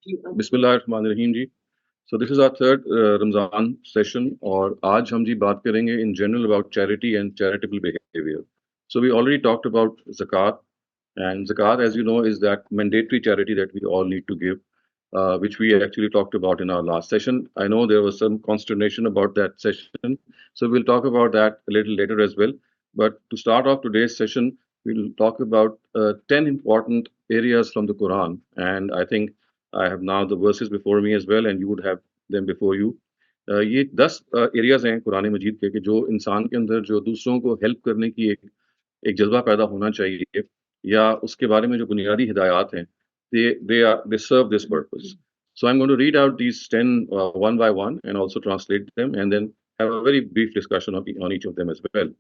بسم اللہ الرحمن الرحیم جی. So this is our third Ramzan session اور آج ہم جی بات کریں گے in general about charity and charitable behaviour. So we already talked about zakat, and zakat as you know is that mandatory charity that we all need to give, which we actually talked about in our last session. I know there was some consternation about that session, so we'll talk about that a little later as well. But to start off today's session, we'll talk about 10 important areas from the Quran, and I think I have now the verses before me as well, and you would have them before you. یہ 10 areas ہیں قرآن مجید کے کہ جو انسان کے اندر جو دوسروں کو ہیلپ کرنے کی ایک جذبہ پیدا ہونا چاہیے, یا اس کے بارے میں جو بنیادی ہدایات ہیں, they serve this purpose. So I'm going to read out these 10 one by one and also translate them and then have a very brief discussion on each of them as well.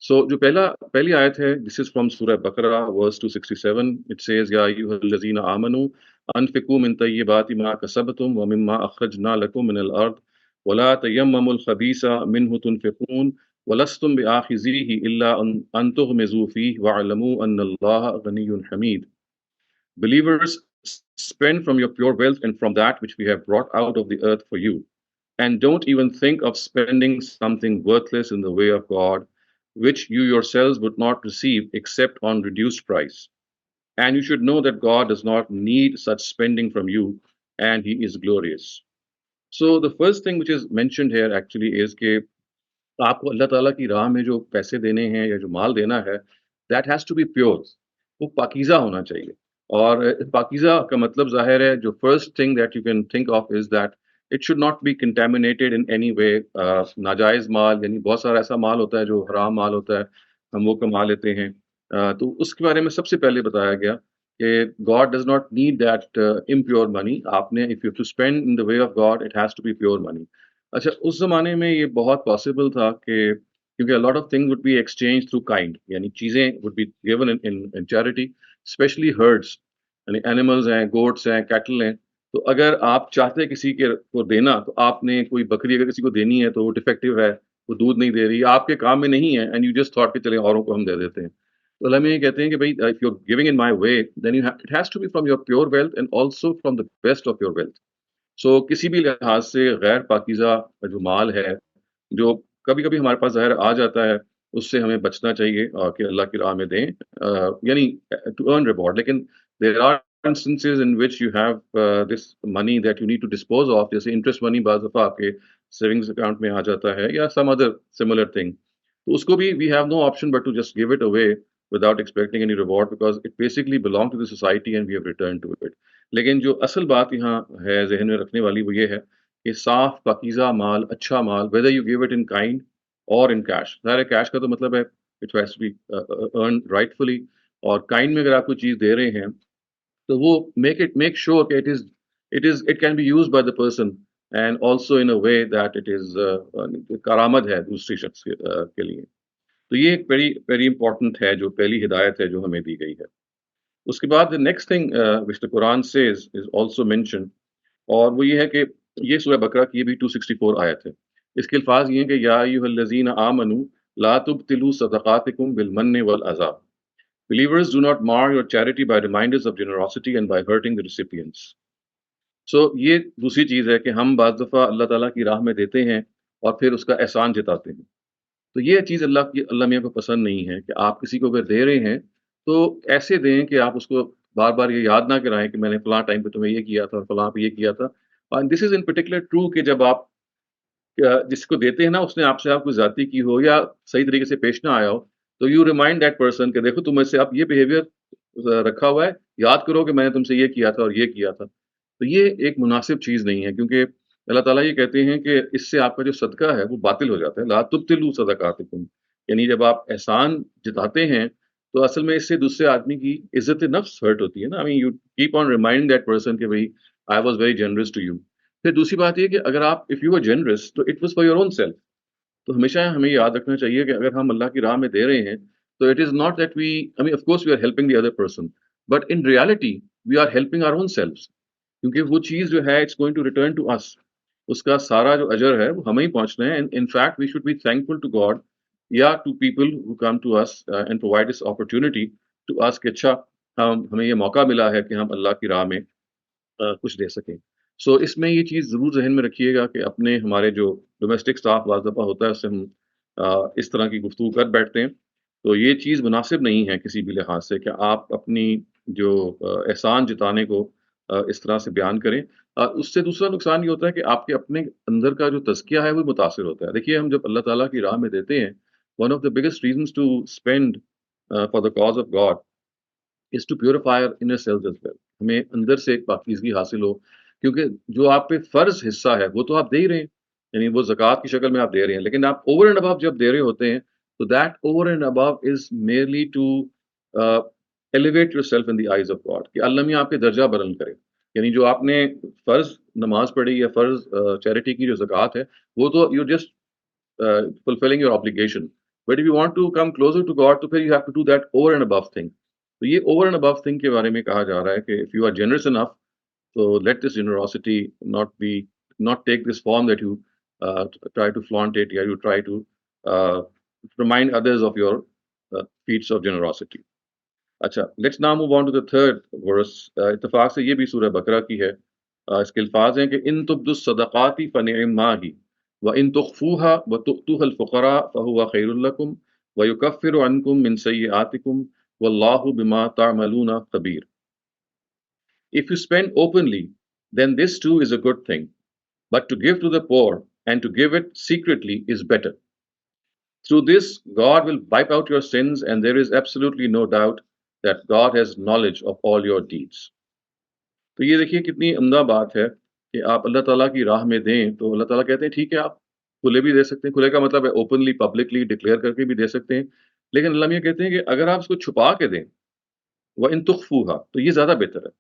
So جو پہلی آیت ہے, this is from Surah Baqarah, verse 267. It says, Ya ayyuhallazina amanu anfiqu min tayyibati ma kasabtum wa mimma akhrajna lakum min al-ard wa la tayammamul khabisa minhu tunfiqun wa lastum bi'akhizihi illa an tughmizu fihi wa'lamu anna Allaha ghaniyyun hamid. Believers, spend from your pure wealth and from that which we have brought out of the earth for you, and don't even think of spending something worthless in the way of God, which you yourselves would not receive except on reduced price. And you should know that God does not need such spending from you, and He is glorious. So the first thing which is mentioned here actually is کہ آپ کو اللہ تعالیٰ کی راہ میں جو پیسے دینے ہیں یا جو مال دینا ہے, that has to be pure, وہ پاکیزہ ہونا چاہیے. اور پاکیزہ کا مطلب ظاہر ہے, جو first thing that you can think of is that it should not be contaminated in any way. ناجائز مال, یعنی بہت سارا ایسا مال ہوتا ہے جو حرام مال ہوتا ہے, ہم وہ کما لیتے ہیں. تو اس کے بارے میں سب سے پہلے بتایا گیا کہ God does not need that impure money. آپ نے if you have to spend in the way of God, it has to be pure money. اچھا, اس زمانے میں یہ بہت پاسبل تھا کہ کیونکہ a lot of things would be exchanged through kind, یعنی چیزیں would be given in charity, especially herds, یعنی animals ہیں, goats ہیں, cattle ہیں. تو اگر آپ چاہتے کسی کے کو دینا, تو آپ نے کوئی بکری اگر کسی کو دینی ہے تو وہ ڈیفیکٹیو ہے, وہ دودھ نہیں دے رہی, آپ کے کام میں نہیں ہے, اینڈ یو جسٹ تھاٹ کہ چلیں اوروں کو ہم دے دیتے ہیں. تو علماء یہ کہتے ہیں کہ بھائی if you're giving in my way, then it has to be from your pure wealth and also from the best of your wealth. سو کسی بھی لحاظ سے غیر پاکیزہ جو مال ہے, جو کبھی کبھی ہمارے پاس ظاہر آ جاتا ہے, اس سے ہمیں بچنا چاہیے کہ اللہ کی راہ میں دیں, یعنی ٹو ارن ریوارڈ. لیکن there are instances in which you have this money that you need to dispose of, جیسے انٹرسٹ منی بعض دفعہ آپ کے سیونگز اکاؤنٹ میں آ جاتا ہے, یا some other similar thing. تو اس کو بھی we have no option but to just give it away without expecting any reward, because it basically belongs to the society and we have returned to it. لیکن جو اصل بات یہاں ہے ذہن میں رکھنے والی, وہ یہ ہے کہ صاف پاکیزہ مال, اچھا مال, whether you give it in kind or in cash. ظاہر کیش کا تو مطلب ہے it has to be earned rightfully, اور کائنڈ میں اگر آپ کوئی چیز دے رہے ہیں تو وہ make sure کہ it can be used by the person and also in a way that it is کارآمد ہے دوسری شخص کے لیے. تو یہ ایک ویری امپورٹنٹ ہے, جو پہلی ہدایت ہے جو ہمیں دی گئی ہے. اس کے بعد next thing which the Quran says is also mentioned, اور وہ یہ ہے کہ یہ سورہ بقرہ کی بھی 264 آیت ہے. اس کے الفاظ یہ ہیں کہ یا ایھا الذین آمنوا لا تبطلوا صدقاتکم بالمن والاذی. Believers, do not mar your charity by reminders of generosity and by hurting the recipients. So یہ دوسری چیز ہے کہ ہم بعض دفعہ اللہ تعالیٰ کی راہ میں دیتے ہیں اور پھر اس کا احسان جتاتے ہیں. تو یہ چیز اللہ میاں کو پسند نہیں ہے کہ آپ کسی کو اگر دے رہے ہیں تو ایسے دیں کہ آپ اس کو بار بار یہ یاد نہ کرائیں کہ میں نے فلاں ٹائم پہ تمہیں یہ کیا تھا اور فلاں پہ یہ کیا تھا. دس از ان پرٹیکولر ٹرو کہ جب آپ جس کو دیتے ہیں نا, اس نے آپ سے کوئی زیادتی کی ہو یا صحیح طریقے سے پیش نہ آیا ہو, تو یو ریمائنڈ دیٹ پرسن کہ دیکھو تم میں سے اب یہ بیہیویئر رکھا ہوا ہے, یاد کرو کہ میں نے تم سے یہ کیا تھا اور یہ کیا تھا. تو یہ ایک مناسب چیز نہیں ہے, کیونکہ اللہ تعالیٰ یہ کہتے ہیں کہ اس سے آپ کا جو صدقہ ہے وہ باطل ہو جاتا ہے. لا تبطلوا صدقاتکم, یعنی جب آپ احسان جتاتے ہیں تو اصل میں اس سے دوسرے آدمی کی عزت نفس ہرٹ ہوتی ہے نا. I mean you keep on reminding that person کہ بھائی I was very generous to you. پھر دوسری بات یہ کہ اگر آپ if you were generous تو it was for your own self. تو ہمیشہ ہمیں یاد رکھنا چاہیے کہ اگر ہم اللہ کی راہ میں دے رہے ہیں تو it is not that I mean of course we are helping the other person, but in reality we are helping our own selves, کیونکہ وہ چیز جو ہے it's going to return to us. اس کا سارا جو اجر ہے وہ ہمیں ہی پہنچنا ہے. in fact we should be thankful to God, یا to people who come to us and provide this opportunity to us کہ اچھا ہمیں یہ موقع ملا ہے کہ ہم اللہ کی راہ میں کچھ دے سکیں. سو اس میں یہ چیز ضرور ذہن میں رکھیے گا کہ اپنے ہمارے جو ڈومیسٹک اسٹاف بعض دفعہ ہوتا ہے اس سے ہم اس طرح کی گفتگو کر بیٹھتے ہیں. تو یہ چیز مناسب نہیں ہے کسی بھی لحاظ سے کہ آپ اپنی جو احسان جتانے کو اس طرح سے بیان کریں. اس سے دوسرا نقصان یہ ہوتا ہے کہ آپ کے اپنے اندر کا جو تزکیہ ہے وہ متاثر ہوتا ہے. دیکھیے ہم جب اللہ تعالیٰ کی راہ میں دیتے ہیں, one of the biggest reasons to spend for the cause of God is to purify our inner selves as well. ہمیں اندر سے ایک پاکیزگی حاصل ہو, کیونکہ جو آپ پہ فرض حصہ ہے وہ تو آپ دے ہی رہے ہیں, یعنی وہ زکوٰۃ کی شکل میں آپ دے رہے ہیں, لیکن آپ اوور اینڈ ابو جب دے رہے ہوتے ہیں تو that over and above is merely to elevate yourself in the eyes of God, کہ اللہ میاں آپ کے درجہ بلند کرے. یعنی جو آپ نے فرض نماز پڑھی یا فرض چیریٹی کی جو زکوٰۃ ہے وہ تو you just fulfilling your obligation. But if you want to come closer to God, تو پھر you have to do that over and above thing. تو یہ over and above thing کے بارے میں کہا جا رہا ہے کہ if you are generous enough, so let this generosity not take this form that you try to flaunt it, or you try to uh, remind others of your feats of generosity. اچھا, let's now move on to the third verse. اتفاق سے یہ بھی سورہ بقرہ کی ہے. اس کے الفاظ ہیں کہ ان تبدوا الصدقات فنعما ہی وان تخفوها وتؤتوها الفقراء فهو خير لكم ويكفر عنكم من سيئاتكم والله بما تعملون خبير. If you spend openly, then this too is a good thing, but to give to the poor and to give it secretly is better. Through this, God will wipe out your sins, and there is absolutely no doubt that God has knowledge of all your deeds. تو یہ دیکھیے کتنی عمدہ بات ہے کہ آپ اللہ تعالیٰ کی راہ میں دیں تو اللہ تعالیٰ کہتے ہیں ٹھیک ہے آپ کھلے بھی دے سکتے ہیں, کھلے کا مطلب ہے اوپنلی پبلکلی ڈکلیئر کر کے بھی دے سکتے ہیں, لیکن اللہ میاں کہتے ہیں کہ اگر آپ اس کو چھپا کے دیں وَإِن تُخْفُوهَا تو یہ زیادہ بہتر ہے.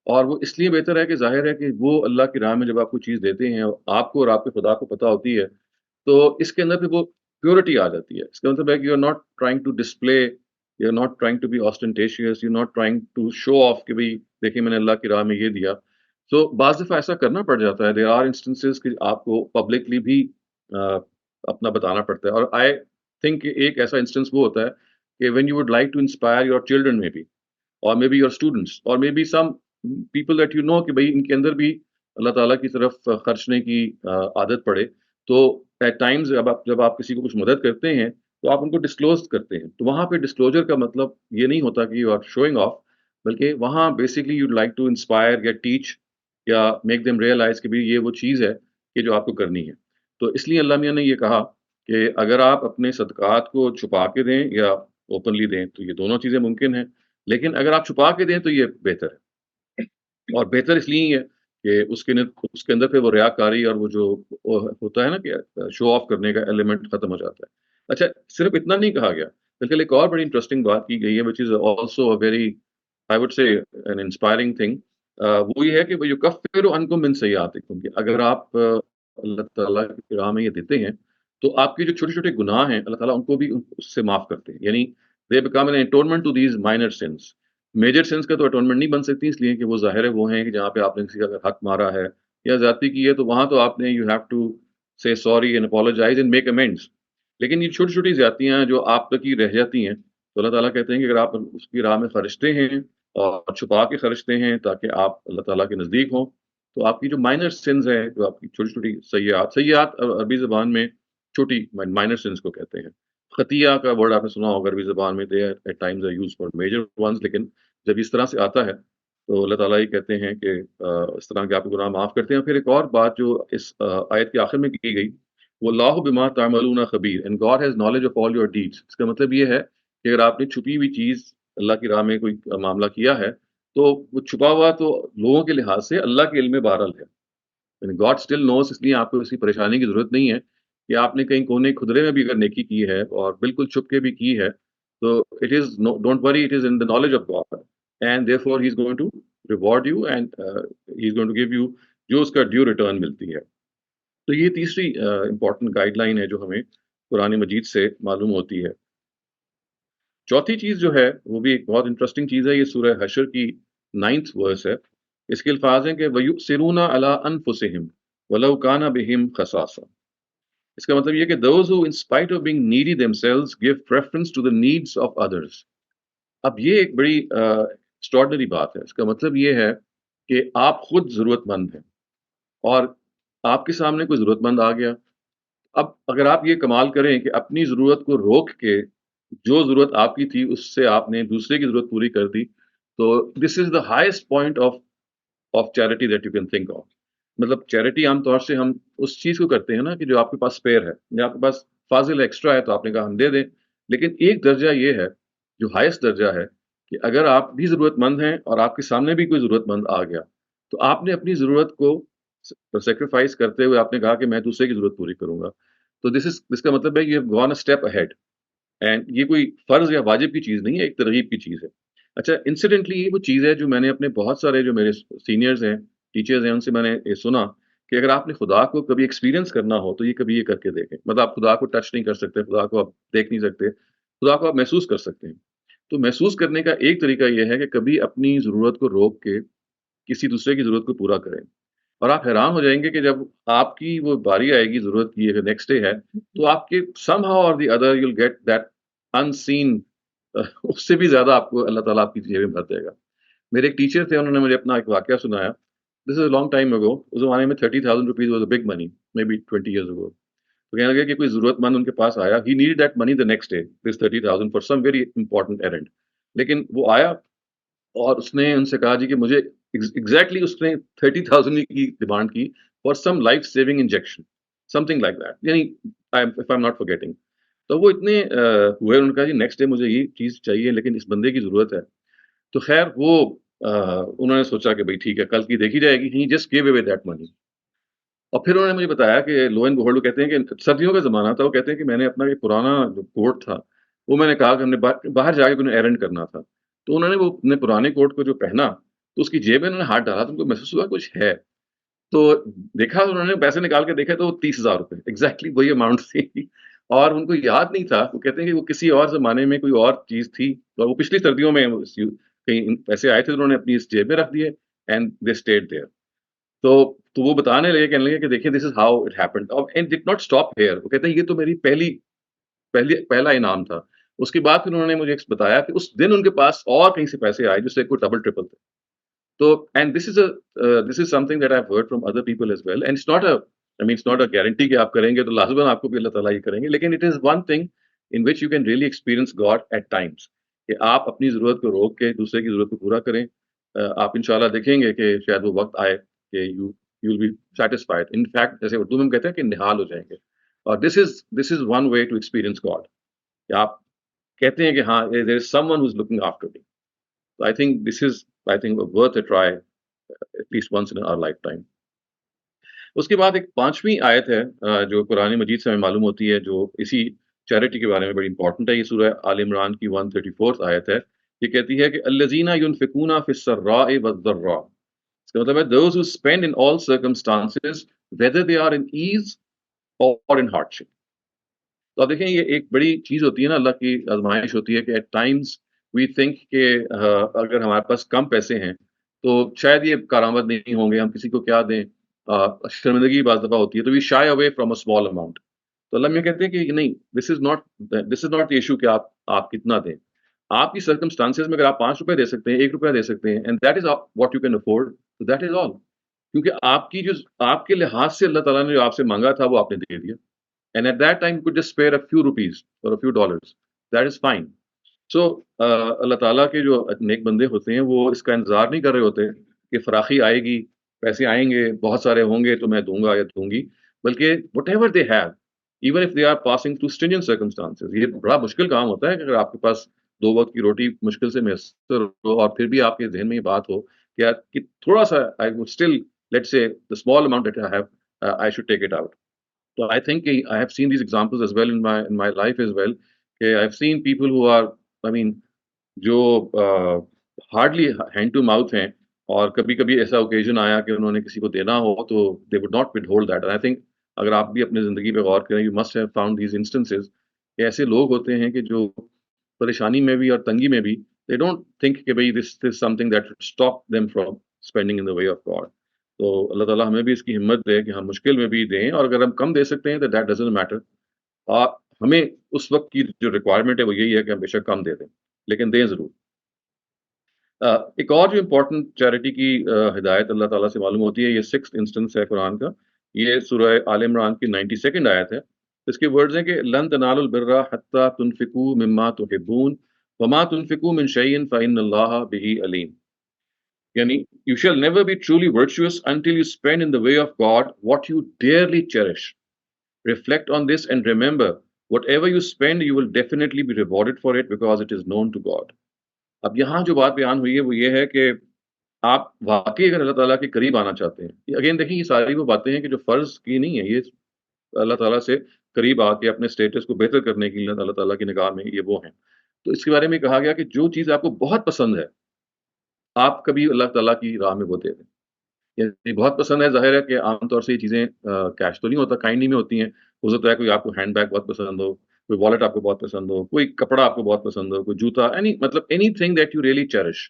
اور وہ اس لیے بہتر ہے کہ ظاہر ہے کہ وہ اللہ کی راہ میں جب آپ کو چیز دیتے ہیں آپ کو اور آپ کے خدا کو پتہ ہوتی ہے تو اس کے اندر پھر وہ پیورٹی آ جاتی ہے. اس کا مطلب ہے کہ you are not trying to display, you are not trying to be ostentatious, you are not trying to show off کہ بھئی دیکھیں میں نے اللہ کی راہ میں یہ دیا. سو بعض دفعہ ایسا کرنا پڑ جاتا ہے. دیر آر انسٹنسز کہ آپ کو پبلکلی بھی اپنا بتانا پڑتا ہے. اور آئی تھنک کہ ایک ایسا انسٹنس وہ ہوتا ہے کہ when you would like to inspire your children maybe, اور مے بی یور اسٹوڈنٹس, اور maybe some people that you know کہ بھائی ان کے اندر بھی اللہ تعالیٰ کی طرف خرچنے کی عادت پڑے, تو ایٹ ٹائمز جب آپ کسی کو کچھ مدد کرتے ہیں تو آپ ان کو ڈسکلوز کرتے ہیں. تو وہاں پہ ڈسکلوجر کا مطلب یہ نہیں ہوتا کہ یو آر شوئنگ آف, بلکہ وہاں basically you like to inspire یا ٹیچ یا میک دیم ریئلائز کہ بھائی یہ وہ چیز ہے کہ جو آپ کو کرنی ہے. تو اس لیے اللہ میاں نے یہ کہا کہ اگر آپ اپنے صدقات کو چھپا کے دیں یا اوپنلی دیں تو یہ دونوں چیزیں ممکن ہیں, لیکن اگر آپ چھپا کے دیں تو یہ بہتر ہے. اور بہتر اس لیے ہے کہ اس کے اندر پھر وہ ریاکاری اور وہ جو ہوتا ہے نا کہ شو آف کرنے کا ایلیمنٹ ختم ہو جاتا ہے. اچھا, صرف اتنا نہیں کہا گیا بلکہ ایک اور بڑی انٹرسٹنگ بات کی گئی ہے which is also a very I would say an inspiring thing. وہ یہ ہے کہ یکفر عنکم من سیئاتکم, کہ اگر آپ اللہ تعالیٰ کی راہ میں یہ دیتے ہیں تو آپ کے جو چھوٹے چھوٹے گناہ ہیں اللہ تعالیٰ ان کو بھی اس سے معاف کرتے ہیں. یعنی they become an atonement to these minor sins. Major sins کا تو اٹونمنٹ نہیں بن سکتی, اس لیے کہ وہ ظاہر ہے وہ ہیں کہ جہاں پہ آپ نے کسی کا اگر حق مارا ہے یا زیادتی کی ہے تو وہاں تو آپ نے you have to say sorry and apologise and make amends. لیکن یہ چھوٹی چھوٹی زیادتیاں جو آپ تک ہی رہ جاتی ہیں تو اللہ تعالیٰ کہتے ہیں کہ اگر آپ اس کی راہ میں خرچتے ہیں اور چھپا کے خرچتے ہیں تاکہ آپ اللہ تعالیٰ کے نزدیک ہوں, تو آپ کی جو مائنر سنز ہیں, جو آپ کی چھوٹی چھوٹی سیئات عربی زبان میں چھوٹی مائنر سنز کو کہتے ہیں. خطیہ کا ورڈ آپ نے سنا ہوگا عربی زبان میں, they at times are used for major ones, لیکن جب اس طرح سے آتا ہے تو اللہ تعالیٰ یہ کہتے ہیں کہ اس طرح کے آپ گناہ معاف کرتے ہیں. پھر ایک اور بات جو اس آیت کے آخر میں کی گئی, وہ اللہ بما تعملون خبیر, and God has knowledge of all your deeds. اس کا مطلب یہ ہے کہ اگر آپ نے چھپی ہوئی چیز اللہ کی راہ میں کوئی معاملہ کیا ہے تو وہ چھپا ہوا تو لوگوں کے لحاظ سے اللہ کے علم میں بہرحال ہے, یعنی گاڈ اسٹل نوز. اس لیے آپ کو اسی پریشانی کی ضرورت نہیں ہے کہ آپ نے کہیں کونے کھدرے میں بھی اگر نیکی کی ہے اور بالکل چھپ کے بھی کی ہے تو it is don't worry, it is in the knowledge of God, and therefore he is going to reward you and he is going to give you جو اس کا ڈیو ریٹرن ملتی ہے. تو یہ تیسری امپورٹنٹ گائیڈ لائن ہے جو ہمیں قرآن مجید سے معلوم ہوتی ہے. چوتھی چیز جو ہے وہ بھی ایک بہت انٹرسٹنگ چیز ہے, یہ سورہ حشر کی 9th ورس ہے. اس کے الفاظ ہیں کہ وَيُؤْثِرُونَ عَلَىٰ أَنفُسِهِمْ وَلَوْ كَانَ بِهِمْ خَصَاصَةٌ. اس کا مطلب یہ کہ those who in spite of being needy themselves give preference to the needs of others. اب یہ ایک بڑی ایکسٹراڈنری بات ہے. اس کا مطلب یہ ہے کہ آپ خود ضرورت مند ہیں اور آپ کے سامنے کوئی ضرورت مند آ گیا. اب اگر آپ یہ کمال کریں کہ اپنی ضرورت کو روک کے جو ضرورت آپ کی تھی اس سے آپ نے دوسرے کی ضرورت پوری کر دی, تو this is the highest point of charity that you can think of. مطلب چیریٹی عام طور سے ہم اس چیز کو کرتے ہیں نا کہ جو آپ کے پاس اسپیئر ہے یا آپ کے پاس فاضل ایکسٹرا ہے تو آپ نے کہا ہم دے دیں. لیکن ایک درجہ یہ ہے جو ہائیسٹ درجہ ہے کہ اگر آپ بھی ضرورت مند ہیں اور آپ کے سامنے بھی کوئی ضرورت مند آ گیا تو آپ نے اپنی ضرورت کو سیکریفائس کرتے ہوئے آپ نے کہا کہ میں دوسرے کی ضرورت پوری کروں گا. تو دس کا مطلب ہے you have gone a step ahead. And یہ کوئی فرض یا واجب کی چیز نہیں ہے, ایک ترغیب کی چیز ہے. اچھا, انسیڈنٹلی یہ وہ چیز ہے جو میں نے اپنے بہت سارے جو میرے سینئرز ہیں, ٹیچرز ہیں, ان سے میں نے یہ سنا کہ اگر آپ نے خدا کو کبھی ایکسپیرینس کرنا ہو تو یہ کبھی یہ کر کے دیکھیں. مطلب آپ خدا کو ٹچ نہیں کر سکتے, خدا کو آپ دیکھ نہیں سکتے, خدا کو آپ محسوس کر سکتے ہیں. تو محسوس کرنے کا ایک طریقہ یہ ہے کہ کبھی اپنی ضرورت کو روک کے کسی دوسرے کی ضرورت کو پورا کریں. اور آپ حیران ہو جائیں گے کہ جب آپ کی وہ باری آئے گی ضرورت کی, اگر نیکسٹ ڈے ہے, تو آپ کے سم ہاؤ اور the other you will get that in sin, اس سے بھی زیادہ آپ کو اللہ تعالیٰ آپ کی جیبیں بھر دے گا. میرے ایک ٹیچر تھے, انہوں نے مجھے اپنا ایک واقعہ سنایا. دس is a long time ago. اس زمانے میں 30,000 rupees was a big money, maybe 20 years ago. تو کہنے لگے کہ کوئی ضرورت مند ان کے پاس آیا, he need that money the next day, this 30,000 for some very important errand. لیکن وہ آیا اور اس نے ان سے کہا جی کہ مجھے ایگزیکٹلی اس نے 30,000 کی ڈیمانڈ کی for some life saving injection, something like that, یعنی if I am not forgetting. تو وہ اتنے ہوئے, انہوں نے کہا جی نیکسٹ ڈے مجھے یہ چیز چاہیے لیکن اس بندے کی ضرورت ہے. تو خیر وہ انہوں نے سوچا کہ بھائی ٹھیک ہے, کل کی دیکھی جائے گی, he just give away that money. اور پھر انہوں نے مجھے بتایا کہ لو اینڈ بہولڈ, کہتے ہیں کہ سردیوں کا زمانہ تھا, وہ کہتے ہیں کہ میں نے اپنا ایک پرانا جو کوٹ تھا وہ میں نے کہا کہ ہم نے باہر جا کے کوئی ایرنڈ کرنا تھا. تو انہوں نے وہ اپنے پرانے کوٹ کو جو پہنا تو اس کی جیب میں انہوں نے ہاتھ ڈالا تو ان کو محسوس ہوا کچھ ہے. تو دیکھا, انہوں نے پیسے نکال کے دیکھے تو وہ 30,000 روپئے ایگزیکٹلی وہی اماؤنٹ تھی. اور ان کو یاد نہیں تھا, وہ کہتے ہیں کہ وہ کسی اور زمانے میں کوئی اور چیز تھی, اور وہ پچھلی سردیوں میں کہیں پیسے آئے تھے, انہوں نے اپنی اس جیب میں رکھ دیے اینڈ دے اسٹیڈ دیئر. تو وہ بتانے لگے, کہنے لگے کہ دیکھیں this is how it happened and did not stop here. وہ کہتے ہیں یہ تو میری پہلا انعام تھا. اس کے بعد پھر انہوں نے مجھے بتایا کہ اس دن ان کے پاس اور کہیں سے پیسے آئے جس سے کوئی ڈبل ٹرپل تھے. تو and this is something that I have heard from other people as well, and it's not a guarantee کہ آپ کریں گے تو لازماً آپ کو بھی اللہ تعالیٰ یہ کریں گے, لیکن it is one thing in which you can really experience God at times, کہ آپ اپنی ضرورت کو روک کے دوسرے کی ضرورت کو پورا کریں. آپ انشاءاللہ دیکھیں گے کہ شاید وہ وقت آئے کہ you will be satisfied. In fact جیسے اردو میں ہم کہتے ہیں کہ نہال ہو جائیں گے. اور this is one way to experience God, کہ آپ کہتے ہیں کہ ہاں there is someone who is looking after me. So I think this is, I think, worth a try at least once in our lifetime. اس کے بعد ایک 5ویں آیت ہے جو قرآن مجید سے ہمیں معلوم ہوتی ہے, جو اسی چیریٹی کے بارے میں بڑی امپورٹنٹ ہے. یہ سورہ آل عمران کی 134 آیت ہے. یہ کہتی ہے کہ الذین ینفقون فی السراء والضراء. اس کا مطلب ہے those who spend in all circumstances whether they are in ease or in hardship. تو آپ دیکھیں یہ ایک بڑی چیز ہوتی ہے نا, اللہ کی آزمائش ہوتی ہے کہ ایٹ ٹائمس وی تھنک کہ اگر ہمارے پاس کم پیسے ہیں تو شاید یہ کارآمد نہیں ہوں گے, ہم کسی کو کیا دیں, شرمندگی بعض دفعہ ہوتی ہے, تو we shy away from a small amount. تو اللہ میں کہتے ہیں کہ نہیں, دس از ناٹ دی ایشو کہ آپ کتنا دیں. آپ کی سرکمسٹانسز میں اگر آپ 5 روپے دے سکتے ہیں, 1 روپیہ دے سکتے ہیں, and that is what you can afford, تو دیٹ از آل. کیونکہ آپ کے لحاظ سے اللہ تعالیٰ نے جو آپ سے مانگا تھا وہ آپ نے دے دیا. And at that time, you could just spare a few rupees or a few dollars. That is fine. So, اللہ تعالیٰ کے جو نیک بندے ہوتے ہیں وہ اس کا انتظار نہیں کر رہے ہوتے کہ فراخی آئے گی, پیسے آئیں گے, بہت سارے ہوں گے تو میں دوں گا یا دوں گی. بلکہ whatever they have, even if they are passing through stringent circumstances, یہ بڑا مشکل کام ہوتا ہے کہ اگر آپ کے پاس 2 وقت کی روٹی مشکل سے میسر ہو اور پھر بھی آپ کے ذہن میں یہ بات ہو کہ تھوڑا سا I would still, let's say, the small amount that I have, I should take it out. So I think I have seen these examples as well in my life as well. I have seen people who are, I mean, جو hardly hand to mouth ہیں, اور کبھی کبھی ایسا occasion آیا کہ انہوں نے کسی کو دینا ہو تو they would not withhold that. And I think اگر آپ بھی اپنے زندگی پہ غور کریں, you must have found these instances کہ ایسے لوگ ہوتے ہیں کہ جو پریشانی میں بھی اور تنگی میں بھی they don't think کہ بھئی this is something that should stop them from spending in the way of God. تو اللہ تعالیٰ ہمیں بھی اس کی ہمت دے کہ ہم مشکل میں بھی دیں, اور اگر ہم کم دے سکتے ہیں تو دیٹ ڈزنٹ میٹر. ہمیں اس وقت کی جو ریکوائرمنٹ ہے وہ یہی ہے کہ ہم بے شک کم دے دیں, لیکن دیں ضرور. ایک اور جو امپورٹنٹ چیریٹی کی ہدایت اللہ تعالیٰ سے معلوم ہوتی ہے، یہ 6th انسٹنس ہے قرآن کا، یہ سورہ آل عمران کی 92nd آیت ہے. اس کے ورڈز ہیں کہ لن تنالوا البر حتى تنفقوا مما تحبون وما تنفقوا من شيء فإن الله به عليم. یعنی you shall never be truly virtuous until you spend in the way of God what you dearly cherish. Reflect on this and remember, whatever you spend, you will definitely be rewarded for it because it is known to God. اب یہاں جو بات بیان ہوئی ہے وہ یہ ہے کہ آپ واقعی اگر اللہ تعالیٰ کے قریب آنا چاہتے ہیں، اگین دیکھیں یہ ساری وہ باتیں ہیں کہ جو فرض کی نہیں ہے، یہ اللہ تعالیٰ سے قریب آ کے اپنے اسٹیٹس کو بہتر کرنے کے لیے اللہ تعالیٰ کی نگاہ میں یہ وہ ہیں. تو اس کے بارے میں کہا گیا کہ جو چیز آپ کو بہت پسند ہے آپ کبھی اللہ تعالیٰ کی راہ میں وہ دے دیں. یعنی بہت پسند ہے، ظاہر ہے کہ عام طور سے یہ چیزیں کیش تو نہیں ہوتا، کائنڈلی میں ہوتی ہیں. ہو سکتا ہے کوئی آپ کو ہینڈ بیگ بہت پسند ہو، کوئی والیٹ آپ کو بہت پسند ہو، کوئی کپڑا آپ کو بہت پسند ہو، کوئی جوتا، مطلب any thing that you really cherish.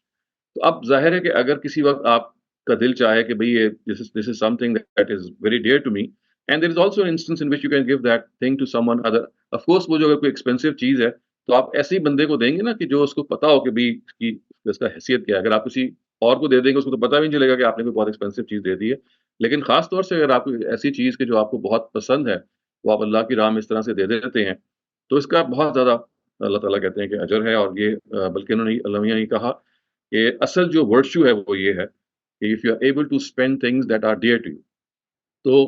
تو اب ظاہر ہے کہ اگر کسی وقت آپ کا دل چاہے کہ بھئی یہ this is something that is very dear to me and there is also an instance in which you can give that thing to someone other. Of course وہ جو اگر کوئی ایکسپینسو چیز ہے تو آپ ایسے ہی بندے کو دیں گے نا کہ جو اس کو پتا ہو کہ بھئی اس کا حیثیت کیا ہے. اگر آپ کسی اور کو دے دیں گے اس کو تو پتہ بھی نہیں چلے گا کہ آپ نے کوئی بہت ایکسپینسو چیز دے دی ہے. لیکن خاص طور سے اگر آپ کو ایسی چیز کہ جو آپ کو بہت پسند ہے وہ آپ اللہ کی راہ میں اس طرح سے دے دیتے ہیں تو اس کا بہت زیادہ اللہ تعالیٰ کہتے ہیں کہ اجر ہے. اور یہ بلکہ انہوں نے علامہ نے کہا کہ اصل جو ورچو ہے وہ یہ ہے کہ if you are able to spend things that are dear to you. تو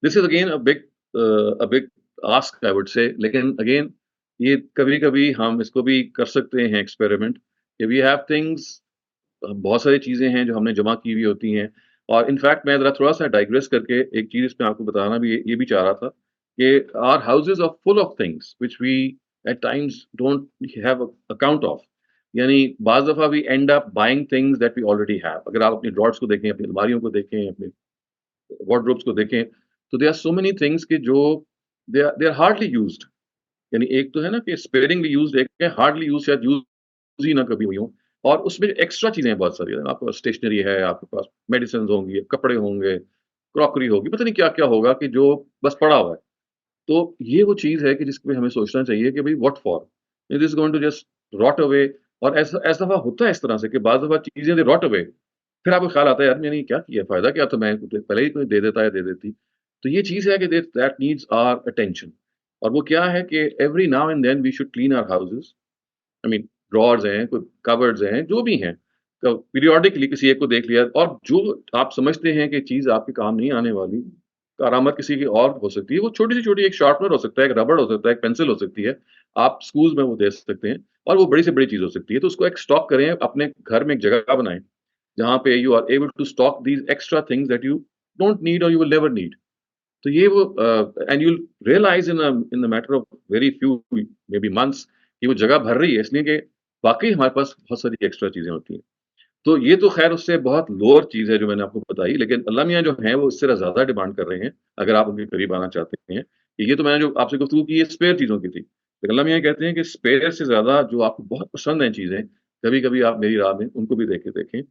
this is again a big ask I would say. لیکن again یہ کبھی کبھی ہم اس کو بھی کر سکتے ہیں ایکسپیریمنٹ کہ we have things، بہت ساری چیزیں ہیں جو ہم نے جمع کی ہوئی ہوتی ہیں. اور انفیکٹ میں ذرا تھوڑا سا ڈائگریس کر کے ایک چیز اس میں آپ کو بتانا بھی یہ بھی چاہ رہا تھا کہ our houses are full of things which we at times don't have account of. یعنی بعض دفعہ we end up buying things that we already have. اگر آپ اپنی ڈراٹس کو دیکھیں، اپنی الماریوں کو دیکھیں، اپنے وارڈروبس کو دیکھیں تو there are so many things کہ جو they are hardly used. یعنی ایک تو ہے نا کہ اسپیئرنگلی یوزڈ، ایک ہے ہارڈلی یوز، شاید یوز ہی نہ کبھی ہوئی ہوں. اور اس میں ایکسٹرا چیزیں ہیں بہت ساری. آپ کے پاس اسٹیشنری ہے، آپ کے پاس میڈیسنز ہوں گی، کپڑے ہوں گے، کراکری ہوگی، پتہ نہیں کیا کیا ہوگا کہ جو بس پڑا ہوا ہے. تو یہ وہ چیز ہے کہ جس پہ ہمیں سوچنا چاہیے کہ بھائی what for, this is going to just rot away. اور ایسا دفعہ ہوتا ہے اس طرح سے کہ بعض دفعہ چیزیں راٹ اوے، پھر آپ کو خیال آتا ہے یار میں نے کیا کیا، فائدہ کیا تھا، میں پہلے ہی کوئی دے دیتا یا دے دیتی. تو یہ چیز ہے کہ دیٹ نیڈس آر اٹینشن. اور وہ کیا ہے کہ every now and then we should clean our houses. Drawers ہیں، کوئی کبرڈز ہیں، جو بھی ہیں، پیریوڈکلی کسی ایک کو دیکھ لیا. اور جو آپ سمجھتے ہیں کہ چیز آپ کے کام نہیں آنے والی، کارآمد کسی کی اور ہو سکتی ہے، وہ چھوٹی سے چھوٹی ایک شارپنر ہو سکتا ہے، ایک ربڑ ہو سکتا ہے، ایک پینسل ہو سکتی ہے، آپ اسکولز میں وہ دے سکتے ہیں. اور وہ بڑی سے بڑی چیز ہو سکتی ہے. تو اس کو ایک اسٹاک کریں، اپنے گھر میں ایک جگہ بنائیں جہاں پہ you are able to stock these extra things that you don't need اور یو ول نیور نیڈ. تو یہ وہ and you realise in matter of very few maybe months کہ وہ جگہ بھر رہی ہے، اس لیے کہ واقعی ہمارے پاس بہت ساری ایکسٹرا چیزیں ہوتی ہیں. تو یہ تو خیر اس سے بہت لوور چیز ہے جو میں نے آپ کو بتائی. لیکن اللہ میاں جو ہیں وہ اس سے زیادہ ڈیمانڈ کر رہے ہیں اگر آپ ان کے قریب آنا چاہتے ہیں. کہ یہ تو میں نے جو آپ سے گفتگو کی یہ اسپیئر چیزوں کی تھی، لیکن اللہ میاں کہتے ہیں کہ اسپیئر سے زیادہ جو آپ کو بہت پسند ہیں چیزیں، کبھی کبھی آپ میری راہ میں ان کو بھی دیکھیں.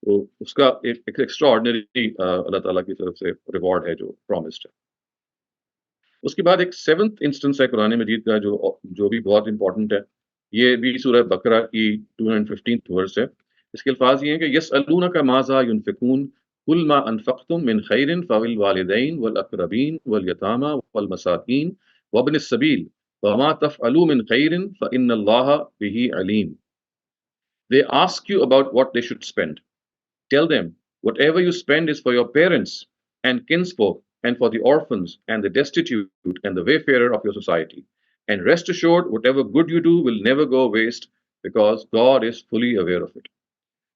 تو اس کا ایک ایکسٹرا آرڈنری اللہ تعالیٰ کی طرف سے ریوارڈ ہے جو پرومسڈ ہے. اس کے بعد ایک 7th انسٹنس ہے قرآن مجید کا جو بھی بہت امپورٹنٹ ہے. یہ بھی سورہ بقرہ کی 215 ورس ہے. اس کے الفاظ یہ ہیں کہ یسألونک ماذا ينفقون قل ما انفقتم من خیر فللوالدین والاقربین والیتامى والمساکین وابن السبیل وما تفعلوا من خیر فإن اللہ به علیم. They ask you about what they should spend. Tell them, whatever you spend is for your parents and kinsfolk and for the orphans and the destitute and the wayfarer of your society. And rest assured, whatever good you do will never go waste because God is fully aware of it.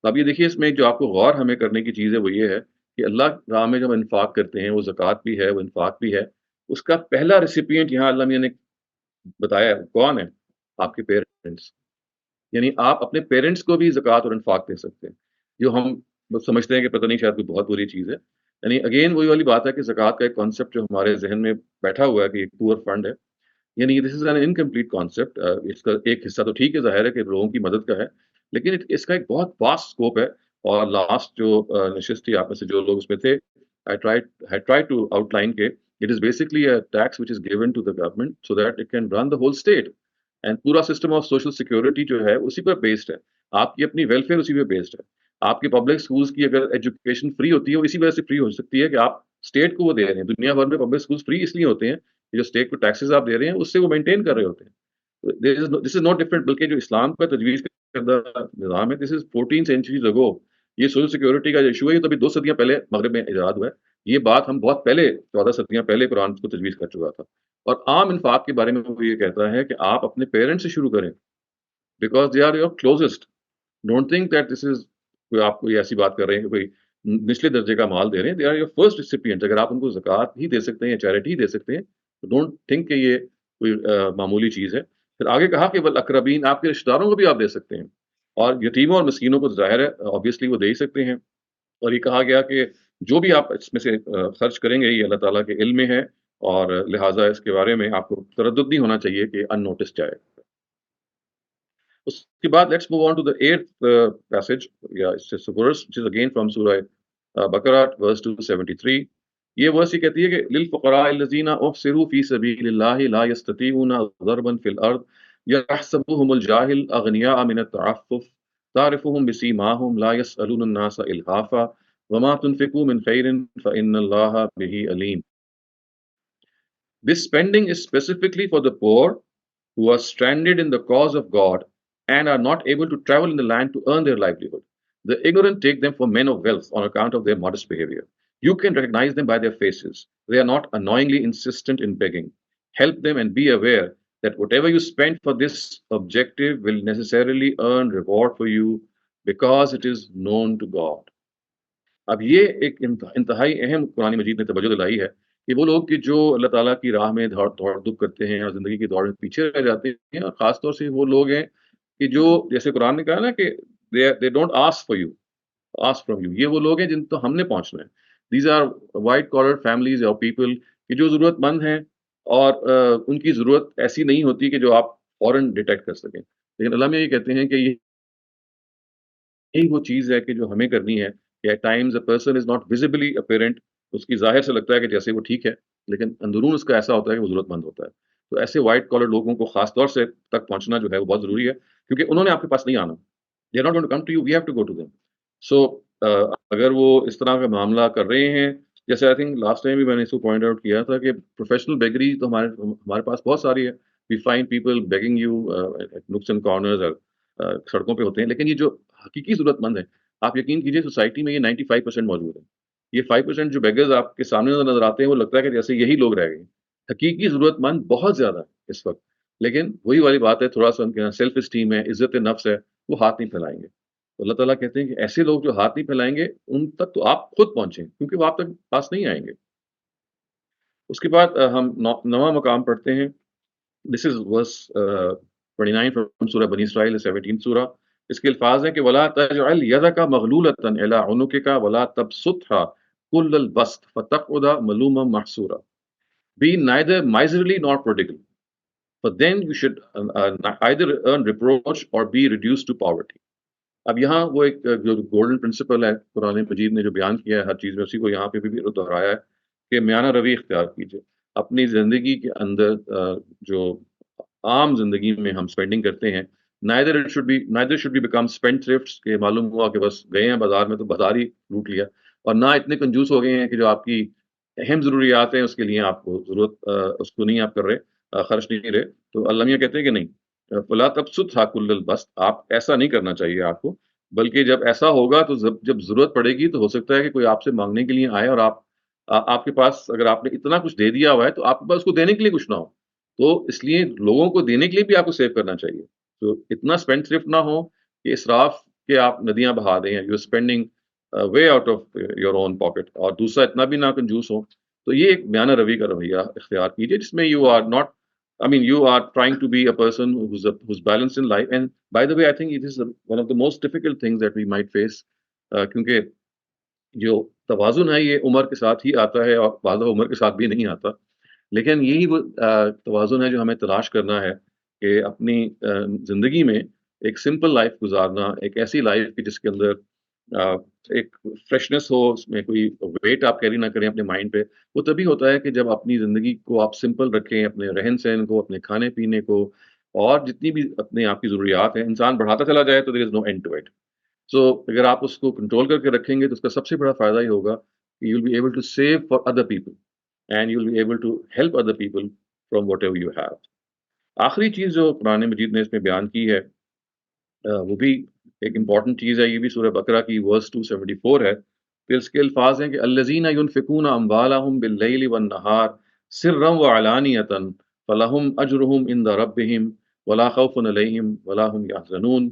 اب یہ دیکھیے اس میں جو آپ کو غور ہمیں کرنے کی چیز ہے وہ یہ ہے کہ اللہ راہ میں جب انفاق کرتے ہیں، وہ زکوٰۃ بھی ہے، وہ انفاق بھی ہے. اس کا پہلا ریسیپینٹ یہاں اللہ میاں نے بتایا کون ہے؟ آپ کے پیرنٹس. یعنی آپ اپنے پیرنٹس کو بھی زکوٰۃ اور انفاق دے سکتے ہیں، جو ہم سمجھتے ہیں کہ پتہ نہیں شاید کوئی بہت بری چیز ہے. یعنی اگین وہی والی بات ہے کہ زکوٰۃ کا ایک کانسیپٹ جو ہمارے ذہن میں بیٹھا ہوا ہے کہ ایک پور فنڈ ہے، یعنی دس از این انکمپلیٹ کانسیپٹ. اس کا ایک حصہ تو ٹھیک ہے، ظاہر ہے کہ لوگوں کی مدد کا ہے، لیکن اس کا ایک بہت واسٹ اسکوپ ہے. اور لاسٹ جو نشست تھی آپ میں سے جو لوگ اس میں تھے، I tried to outline کہ it is basically a tax which is given to the government so that it can run the whole state. And پورا سسٹم آف سوشل سیکورٹی جو ہے اسی پر بیسڈ ہے. آپ کی اپنی ویلفیئر اسی پہ بیسڈ ہے. آپ کی پبلک اسکولس کی اگر ایجوکیشن فری ہوتی ہے وہ اسی وجہ سے فری ہو سکتی ہے کہ آپ اسٹیٹ کو وہ دے رہے ہیں. دنیا بھر میں پبلک اسکولس فری اس لیے ہوتے ہیں کہ جو اسٹیٹ کو ٹیکسز آپ دے رہے ہیں اس سے وہ مینٹین کر رہے ہوتے ہیں. دس از ناٹ ڈفرنٹ, بلکہ جو اسلام کا تجویز کردہ نظام ہے, دس از 14 centuries ago. یہ سوشل سیکورٹی کا جو ایشو ہے یہ تو ابھی 2 صدیاں پہلے مغرب میں ایجاد ہوا ہے. یہ بات ہم بہت پہلے 14 صدیاں پہلے قرآن کو تجویز کر چکا تھا. اور عام انفاق کے بارے میں وہ یہ کہتا ہے کہ آپ اپنے پیرنٹس سے شروع کریں, because they are your closest. Don't think that this is کوئی آپ کوئی ایسی بات کر رہے ہیں کہ کوئی نچلے درجے کا مال دے رہے ہیں. They are your first recipient. اگر آپ ان کو زکوٰۃ ہی دے سکتے ہیں یا چیریٹی ہی دے سکتے ہیں تو ڈونٹ تھنک کہ یہ کوئی معمولی چیز ہے. پھر آگے کہا کہ والاقربین, آپ کے رشتہ داروں کو بھی آپ دے سکتے ہیں, اور یتیموں اور مسکینوں کو ظاہر ہے آبویسلی وہ دے ہی سکتے ہیں. اور یہ کہا گیا کہ جو بھی آپ اس میں سے خرچ کریں گے یہ اللہ تعالیٰ کے علم میں ہے, اور لہٰذا اس کے بارے میں آپ کو تردد نہیں ہونا چاہیے کہ ان نوٹس جائے. اس کے بعد let's move on to the 8th passage, یا اس سے verse which is again from سورہ بقرہ verse 273. یہ ورس یہ کہتی ہے کہ للفقراء الذین احصروا فی سبیل اللہ لا یستطیعون ضربا فی الارض یحسبهم الجاہل اغنیاء من التعفف تعرفهم بسیماہم لا یسألون الناس الحافا وما تنفقوا من خیر فإن اللہ به علیم. This spending is specifically for the poor who are stranded in the cause of God and are not able to travel in the land to earn their livelihood. The ignorant take them for men of wealth on account of their modest behavior. You can recognize them by their faces. They are not annoyingly insistent in begging. Help them and be aware that whatever you spend for this objective will necessarily earn reward for you because it is known to God. اب یہ ایک انتہائی اہم قرآن مجید نے توجہ دلائی ہے کہ وہ لوگ کہ جو اللہ تعالیٰ کی راہ میں دوڑ دھوپ کرتے ہیں اور زندگی کی دوڑ میں پیچھے رہ جاتے ہیں, اور خاص طور سے وہ لوگ ہیں کہ جو جیسے قرآن نے کہا نا کہ they don't ask for you, ask from you. یہ وہ لوگ ہیں جن تو ہم نے پہنچنا ہے. These are white collar families or people کہ جو ضرورت مند ہیں, اور ان کی ضرورت ایسی نہیں ہوتی کہ جو آپ فوراً ڈیٹیکٹ کر سکیں. لیکن علامہ یہ کہتے ہیں کہ یہی وہ چیز ہے کہ جو ہمیں کرنی ہے کہ at times a person is not visibly apparent. اس کی ظاہر سے لگتا ہے کہ جیسے وہ ٹھیک ہے, لیکن اندرون اس کا ایسا ہوتا ہے کہ وہ ضرورت مند ہوتا ہے. تو ایسے وائٹ کالر لوگوں کو خاص طور سے تک پہنچنا جو ہے وہ بہت ضروری ہے, کیونکہ انہوں نے آپ کے پاس نہیں آنا. They are not going to come to you, we have to go to them. So اگر وہ اس طرح کا معاملہ کر رہے ہیں, جیسے آئی تھنک لاسٹ ٹائم بھی میں نے اس کو پوائنٹ آؤٹ کیا تھا کہ پروفیشنل بیگری تو ہمارے پاس بہت ساری ہے. We find people begging you nooks and corners, سڑکوں پہ ہوتے ہیں. لیکن یہ جو حقیقی ضرورت مند ہے, آپ یقین کیجیے سوسائٹی میں یہ 95% موجود ہے. یہ 5% جو بیگرز آپ کے سامنے نظر آتے ہیں وہ لگتا ہے کہ جیسے یہی لوگ رہ گئے. حقیقی ضرورت مند بہت زیادہ ہے اس وقت, لیکن وہی والی بات ہے, تھوڑا سا ان کے یہاں سیلف اسٹیم ہے, عزت نفس ہے, وہ ہاتھ نہیں پھیلائیں گے. تو اللہ تعالیٰ کہتے ہیں کہ ایسے لوگ جو ہاتھ نہیں پھیلائیں گے ان تک تو آپ خود پہنچیں, کیونکہ وہ آپ تک پاس نہیں آئیں گے. اس کے بعد ہم نواں مقام پڑھتے ہیں. دس از ورس 29 فرام سورہ بنی اسرائیل 17 سورہ. اس کے الفاظ ہیں کہ ولا تجعل یدک مغلولۃ الی عنقک ولا تبسطها کل البسط فتقعد ملوما محسورا. Be neither miserly nor prodigal, for then you should either earn reproach or be reduced to poverty. اب یہاں وہ ایک جو گولڈن پرنسپل ہے قرآن مجید نے جو بیان کیا ہے ہر چیز میں, اسی کو یہاں پہ بھی دہرایا ہے کہ میانہ روی اختیار کیجیے اپنی زندگی کے اندر. جو عام زندگی میں ہم اسپینڈنگ کرتے ہیں, neither should be become spendthrifts کہ معلوم ہوا کہ بس گئے ہیں بازار میں تو بازار ہی لوٹ لیا, اور نہ اتنے کنجوس ہو گئے ہیں کہ جو آپ کی اہم ضروریات ہیں اس کے لیے آپ کو ضرورت اس کو نہیں آپ کر رہے, خرچ نہیں رہے. تو علامہ کہتے ہیں کہ نہیں, فلا تبسطها کل البسط, آپ ایسا نہیں کرنا چاہیے آپ کو, بلکہ جب ایسا ہوگا تو جب ضرورت پڑے گی تو ہو سکتا ہے کہ کوئی آپ سے مانگنے کے لیے آئے, اور آپ کے پاس اگر آپ نے اتنا کچھ دے دیا ہوا ہے تو آپ کے پاس اس کو دینے کے لیے کچھ نہ ہو. تو اس لیے لوگوں کو دینے کے لیے بھی آپ کو سیو کرنا چاہیے. تو اتنا اسپینڈ صرف نہ ہو کہ اسراف کے آپ ندیاں بہا دیں, you spending way out of your own pocket, اور دوسرا اتنا بھی نہ کنجوس ہو. تو یہ ایک میانہ روی کا رویہ اختیار کیجیے جس میں you are not, you are trying to be a person who's balanced in life. And by the way, I think it is one of the most difficult things that we might face, کیونکہ جو توازن ہے یہ عمر کے ساتھ ہی آتا ہے, اور بعض عمر کے ساتھ بھی نہیں آتا. لیکن یہی وہ توازن ہے جو ہمیں تلاش کرنا ہے کہ اپنی زندگی میں ایک سمپل لائف گزارنا, ایک ایسی لائف کی جس کے اندر ایک فریشنس ہو, اس میں کوئی ویٹ آپ کیری نہ کریں اپنے مائنڈ پہ. وہ تبھی ہوتا ہے کہ جب اپنی زندگی کو آپ سمپل رکھیں, اپنے رہن سہن کو, اپنے کھانے پینے کو, اور جتنی بھی اپنے آپ کی ضروریات ہیں انسان بڑھاتا چلا جائے تو دیر از نو اینڈ ٹو اٹ. سو اگر آپ اس کو کنٹرول کر کے رکھیں گے تو اس کا سب سے بڑا فائدہ یہ ہوگا کہ you will be able to save for other people and you will be able to help other people from whatever you have. آخری چیز جو قرآن مجید نے اس میں بیان کی ہے وہ بھی ایک امپورٹنٹ چیز ہے. یہ بھی سورہ بقرہ کی ورس 274 ہے. پھر اس کے الفاظ ہیں کہ الذین ینفقون اموالہم باللیل والنہار سرا وعلانیۃ فلہم اجرہم عند ربہم ولا خوف علیہم ولا هم یحزنون.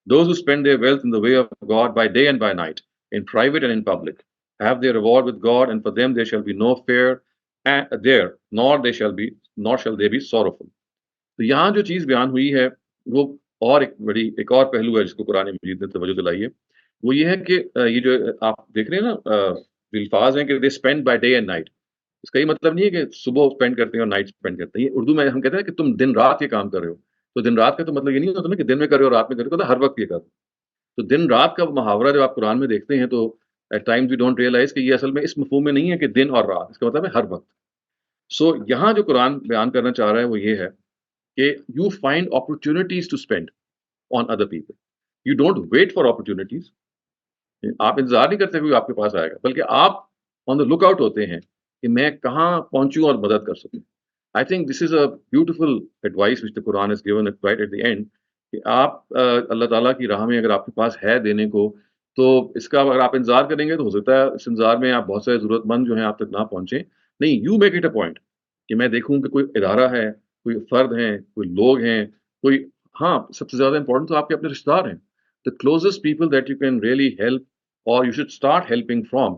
Those who spend their wealth in the way of God by day and by night, in private and in public, have their reward with God, and for them there shall be no fear there, nor shall they be sorrowful. تو یہاں جو چیز بیان ہوئی ہے وہ اور ایک اور پہلو ہے جس کو قرآن مجید نے توجہ دلائی ہے. وہ یہ ہے کہ یہ جو آپ دیکھ رہے ہیں نا الفاظ ہیں کہ they spend by day and night. اس کا یہ مطلب نہیں ہے کہ صبح اسپینڈ کرتے ہیں اور نائٹ اسپینڈ کرتے ہیں. اردو میں ہم کہتے ہیں کہ تم دن رات یہ کام کر رہے ہو. تو دن رات کا تو مطلب یہ نہیں ہوتا نا کہ دن میں کر رہے ہو رات میں کر رہے ہو, ہر وقت یہ کرو. تو دن رات کا محاورہ جب آپ قرآن میں دیکھتے ہیں تو at times we don't realise کہ یہ اصل میں اس مفہوم میں نہیں ہے کہ دن اور رات, اس کا مطلب ہے ہر وقت. سو یہاں جو قرآن بیان کرنا چاہ رہا ہے وہ یہ ہے کہ you find opportunities to spend on other people. You don't wait for opportunities. آپ انتظار نہیں کرتے کوئی آپ کے پاس آئے گا, بلکہ آپ آن دا لک آؤٹ ہوتے ہیں کہ میں کہاں پہنچوں اور مدد کر سکوں. I think this is a beautiful advice which the Quran is given right at the end کہ آپ اللہ تعالیٰ کی راہ میں اگر آپ کے پاس ہے دینے کو تو اس کا اگر آپ انتظار کریں گے تو ہو سکتا ہے اس انتظار میں آپ بہت سارے ضرورت مند جو ہیں آپ تک نہ پہنچیں. نہیں, you make it a point کہ میں دیکھوں کہ کوئی ادارہ ہے, کوئی فرد ہیں, کوئی لوگ ہیں, کوئی, ہاں سب سے زیادہ امپورٹنٹ تو آپ کے اپنے رشتے دار ہیں. The closest people that you can really help or you should start helping from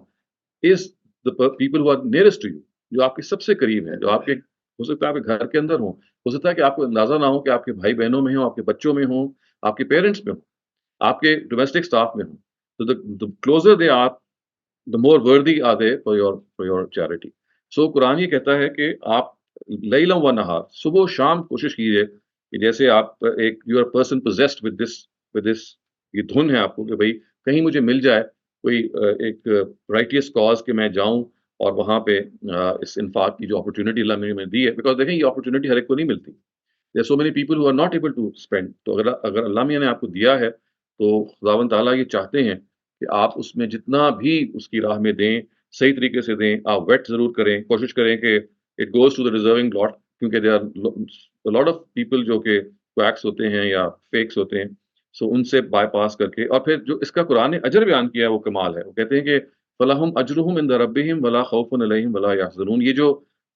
is the people who are nearest to you, جو آپ کے سب سے قریب ہیں, جو آپ کے ہو سکتا ہے آپ کے گھر کے اندر ہوں, ہو سکتا ہے کہ آپ کو اندازہ نہ ہو کہ آپ کے بھائی بہنوں میں ہوں, آپ کے بچوں میں ہوں, آپ کے پیرنٹس میں ہوں, آپ کے ڈومیسٹک اسٹاف میں ہوں. تو the closer they are, the more worthy are they for your charity. So قرآن یہ کہتا ہے کہ آپ لیلا و نہار, صبح و شام کوشش کیجیے کہ جیسے آپ ایک you are person possessed with this یہ دھن ہے آپ کو کہ بھائی کہیں مجھے مل جائے کوئی ایک رائٹیس کاز کہ میں جاؤں اور وہاں پہ اس انفاق کی جو اپرچونیٹی اللہ نے دی ہے. بیکاز دیکھیں یہ اپرچونیٹی ہر ایک کو نہیں ملتی. There so many people who are not able to spend. تو اگر اللہ میاں نے آپ کو دیا ہے تو خداوند تعالیٰ یہ چاہتے ہیں کہ آپ اس میں جتنا بھی اس کی راہ میں دیں, صحیح طریقے سے دیں. آپ ویٹ ضرور کریں, کوشش کریں کہ it goes to the reserving lot, کیونکہ they are lot of people جو کہ کویکس ہوتے ہیں یا فیکس ہوتے ہیں. سو ان سے بائی پاس کر کے, اور پھر جو اس کا قرآن نے اجر بیان کیا ہے وہ کمال ہے. وہ کہتے ہیں کہ فلاحم اجرہم عند ربہم ولا خوف علیہم ولا یحزنون. یہ جو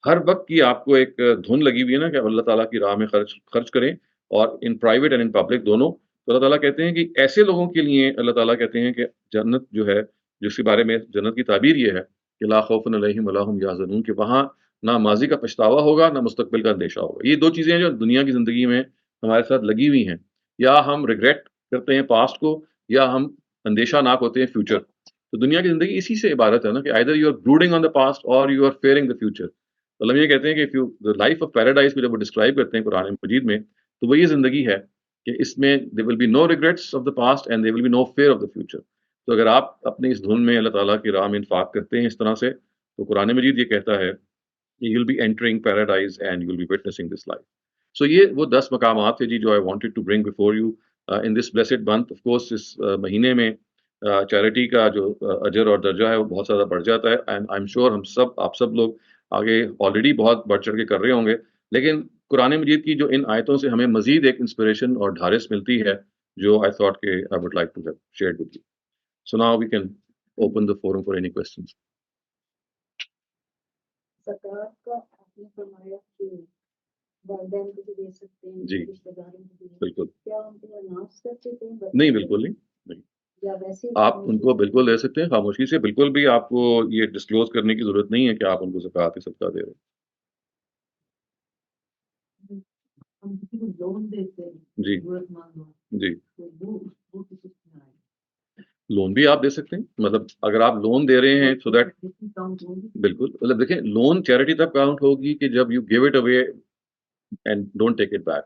ہر وقت کی آپ کو ایک دھن لگی ہوئی ہے نا کہ اللہ تعالیٰ کی راہ میں خرچ کریں اور in private and in public دونوں, تو اللہ تعالیٰ کہتے ہیں کہ ایسے لوگوں کے لیے اللہ تعالیٰ کہتے ہیں کہ جنت جو ہے, جس کے بارے میں جنت کی تعبیر یہ ہے کہ لا خوف علیہم ولا هم یحزنون, کہ وہاں نہ ماضی کا پچھتاوا ہوگا نہ مستقبل کا اندیشہ ہوگا. یہ دو چیزیں ہیں جو دنیا کی زندگی میں ہمارے ساتھ لگی ہوئی ہیں. یا ہم ریگریٹ کرتے ہیں پاسٹ کو, یا ہم اندیشہ ناک ہوتے ہیں فیوچر. تو دنیا کی زندگی اسی سے عبارت ہے نا کہ either you are brooding on the past or you are fearing the future. تو اللہ یہ کہتے ہیں کہ the life of paradise کو جب وہ ڈسکرائب کرتے ہیں قرآن مجید میں, تو وہ یہ زندگی ہے کہ اس میں there will be no regrets of the past and there will be no fear of the future. تو اگر آپ اپنے اس دھن میں اللہ تعالیٰ کی راہ میں انفاق کرتے ہیں اس طرح سے, تو قرآن مجید یہ کہتا ہے کہ you'll be entering paradise and you'll be witnessing this life. So یہ وہ 10 مقامات تھے جی جو I wanted to bring before you in this blessed month. Of course اس مہینے میں چیریٹی کا جو اجر اور درجہ ہے وہ بہت زیادہ بڑھ جاتا ہے, اینڈ آئی ایم شیور آپ سب لوگ آگے آلریڈی بہت بڑھ چڑھ کے کر رہے ہوں گے. لیکن قرآن مجید کی جو ان آیتوں سے ہمیں مزید ایک انسپریشن اور ڈھارس ملتی ہے جو I thought کہ I would like to have shared with you. So now we can open the forum for any questions. زکوٰۃ کا آپ نے فرمایا کہ والدین کو بھی دے سکتے ہیں, جی رشتہ داروں کو بھی, بالکل. کیا ان کو اناؤنس کر سکتے ہیں؟ نہیں بالکل نہیں, یا ویسے آپ ان کو بالکل دے سکتے ہیں خاموشی سے. بالکل بھی آپ کو یہ ڈسکلوز کرنے کی ضرورت نہیں ہے کہ آپ ان کو زکوٰۃ صدقہ دے رہے ہیں. ہم کسی کو لون دیتے ہیں جی ضرورت مند ہو, جی, تو وہ کسی کو نہ آئے. لون بھی آپ دے سکتے ہیں. مطلب اگر آپ لون دے رہے ہیں سو دیٹ بالکل, مطلب دیکھیں لون چیریٹی تب کاؤنٹ ہوگی کہ جب you give it away and don't take it back.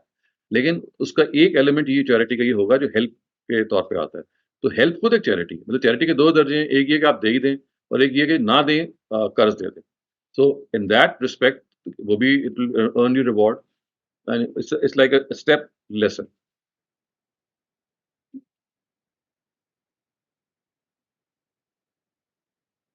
لیکن اس کا ایک ایلیمنٹ یہ چیریٹی کا یہ ہوگا جو ہیلپ کے طور پہ آتا ہے. تو ہیلپ خود ایک چیریٹی, مطلب چیریٹی کے 2 درجے ہیں, ایک یہ کہ آپ دے ہی دیں اور ایک یہ کہ نہ دیں, قرض دے دیں. سو ان دیٹ ریسپیکٹ وہ بھی it will earn you reward. and it's like a step lesson.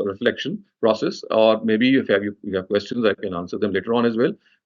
reflection process, or maybe if you have questions, I can answer them later on as well.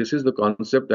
this is the concept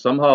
somehow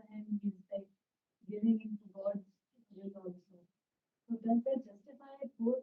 and he's like giving into God's will also. So does that justify both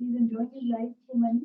he's enjoying his life for money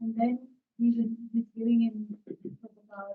and then he's giving in for the power.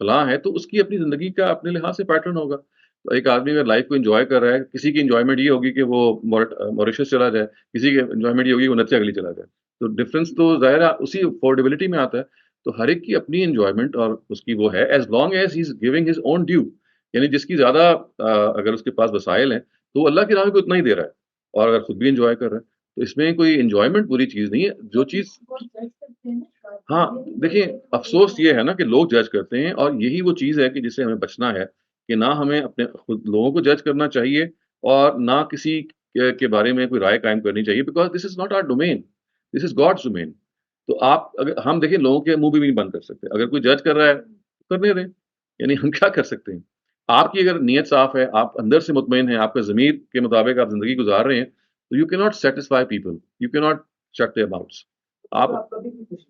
فلاں ہے تو اس کی اپنی زندگی کا اپنے لحاظ سے پیٹرن ہوگا. تو ایک آدمی اگر لائف کو انجوائے کر رہا ہے, کسی کی انجوائمنٹ یہ ہوگی کہ وہ موریشس چلا جائے, کسی کی انجوائمنٹ یہ ہوگی کہ وہ نتیا گلی چلا جائے. تو ڈفرینس تو ظاہر ہے اسی افورڈیبلٹی میں آتا ہے. تو ہر ایک کی اپنی انجوائمنٹ اور اس کی وہ ہے, as long as he is giving his own due. یعنی جس کی زیادہ اگر اس کے پاس وسائل ہیں تو وہ اللہ کی راہ میں اتنا ہی دے رہا ہے, اور اگر خود بھی انجوائے کر رہا ہے تو اس میں کوئی انجوائمنٹ بری چیز نہیں ہے. جو چیز, ہاں دیکھیں افسوس یہ ہے نا کہ لوگ جج کرتے ہیں, اور یہی وہ چیز ہے کہ جس سے ہمیں بچنا ہے کہ نہ ہمیں اپنے خود لوگوں کو جج کرنا چاہیے اور نہ کسی کے بارے میں کوئی رائے قائم کرنی چاہیے, because this is not our domain, this is God's domain. تو آپ اگر ہم دیکھیں لوگوں کے منہ بھی نہیں بند کر سکتے, اگر کوئی جج کر رہا ہے کرنے دیں, یعنی ہم کیا کر سکتے ہیں. آپ کی اگر نیت صاف ہے, آپ اندر سے مطمئن ہیں, آپ کے ضمیر کے مطابق آپ زندگی گزار رہے ہیں, تو یو کی ناٹ سیٹسفائی پیپل, یو کی ناٹ شٹ دیئر ماؤتھس. آپ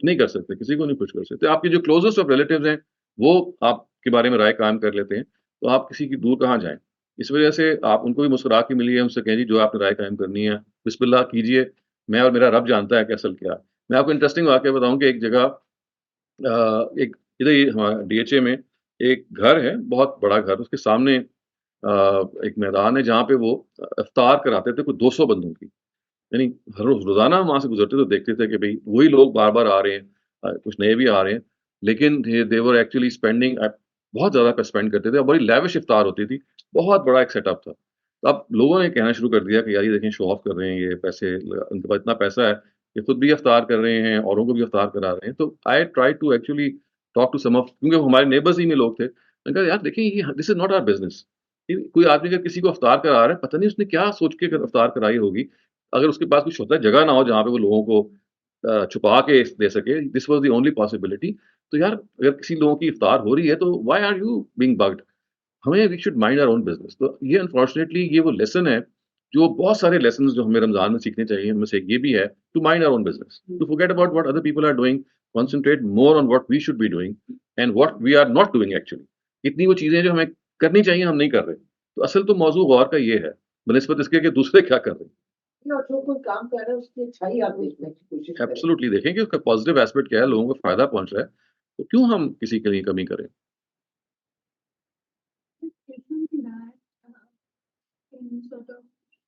نہیں کر سکتے, کسی کو نہیں خوش کر سکتے. آپ کے جو کلوزسٹ آف ریلیٹیوز ہیں وہ آپ کے بارے میں رائے قائم کر لیتے ہیں, تو آپ کسی کی دور کہاں جائیں. اس وجہ سے آپ ان کو بھی مسکرا کے ملیے, ان سے کہیں جی جو آپ نے رائے قائم کرنی ہے بسم اللہ کیجیے, میں اور میرا رب جانتا ہے کہ اصل کیا. میں آپ کو انٹرسٹنگ واقعہ بتاؤں کہ ایک جگہ ایک ادھر ہی ہمارا ڈی ایچ اے میں ایک گھر ہے, بہت بڑا گھر, اس کے سامنے ایک میدان ہے جہاں پہ وہ افطار کراتے تھے کوئی 200 بندوں کی. یعنی ہر روز روزانہ ہم وہاں سے گزرتے تو دیکھتے تھے کہ بھئی وہی لوگ بار بار آ رہے ہیں, کچھ نئے بھی آ رہے ہیں, لیکن دے ور ایکچولی اسپینڈنگ, بہت زیادہ کا اسپینڈ کرتے تھے, اور بڑی لیوش افطار ہوتی تھی, بہت بڑا ایک سیٹ اپ تھا. تو اب لوگوں نے کہنا شروع کر دیا کہ یار یہ دیکھیں شو آف کر رہے ہیں, یہ پیسے ان کے پاس اتنا پیسہ ہے کہ خود بھی افطار کر رہے ہیں, اوروں کو بھی افطار کرا رہے ہیں. تو I try to actually talk to some of, کیونکہ ہمارے نیبرز ہی میں لوگ تھے, میں نے کہا یار دیکھیں یہ this is not our business. کوئی آدمی اگر کسی کو افطار کرا رہا ہے, پتہ نہیں اس نے کیا سوچ کے افطار کرائی ہوگی, اگر اس کے پاس کچھ ہوتا ہے جگہ نہ ہو جہاں پہ وہ لوگوں کو چھپا کے دے سکے, this was the only possibility. تو یار اگر کسی لوگوں کی افطار ہو رہی ہے تو why are you being bugged, ہمیں we should mind our own business. تو یہ انفارچونیٹلی یہ وہ لیسن ہے جو بہت سارے لیسنز جو ہمیں رمضان میں سیکھنے چاہیے, ان میں سے ایک یہ بھی ہے to mind our own business, to forget about what other people are doing, concentrate more on what we should be doing and what we are not doing actually. اتنی وہ چیزیں جو ہمیں کرنی چاہیے ہم نہیں کر رہے. تو اصل تو موضوع غور کا یہ ہے بنسبت اس کے کہ دوسرے کیا کر رہے ہیں. کام کر رہے ہیں اس کی اچھائی آپ دیکھنے کی کوشش کریں. ایبسولوٹلی دیکھیں کہ اس کا پازیٹیو ایسپیکٹ کیا ہے, لوگوں کو فائدہ پہنچ رہا ہے, تو کیوں ہم کسی کے لیے کمی کریں. In sort of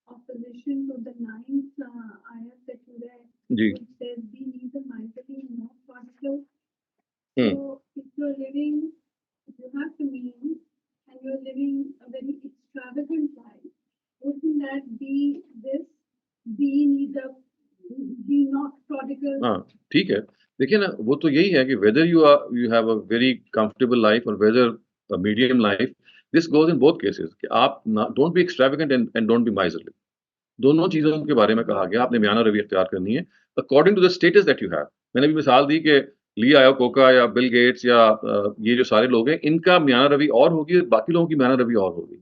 opposition to the 9th ayat that you read, G which says, "Be neither miserly nor prodigal." ہوں So, if you're living, you have to mean, and you're living a very extravagant life, wouldn't that be this? Be neither, be not prodigal. ہاں ٹھیک ہے. دیکھیے نا وہ تو یہی ہے کہ whether you have a very comfortable life اور whether medium life, this goes in both cases کہ آپ don't be extravagant and don't be miserly. دونوں چیزوں کے بارے میں کہا گیا, آپ نے میانہ روی اختیار کرنی ہے according to the status that you have. میں نے بھی مثال دی کہ لی آیا کوکا یا بل گیٹس یا یہ جو سارے لوگ ہیں, ان کا میانہ روی اور ہوگی, باقی لوگوں کی میانہ روی اور ہوگی.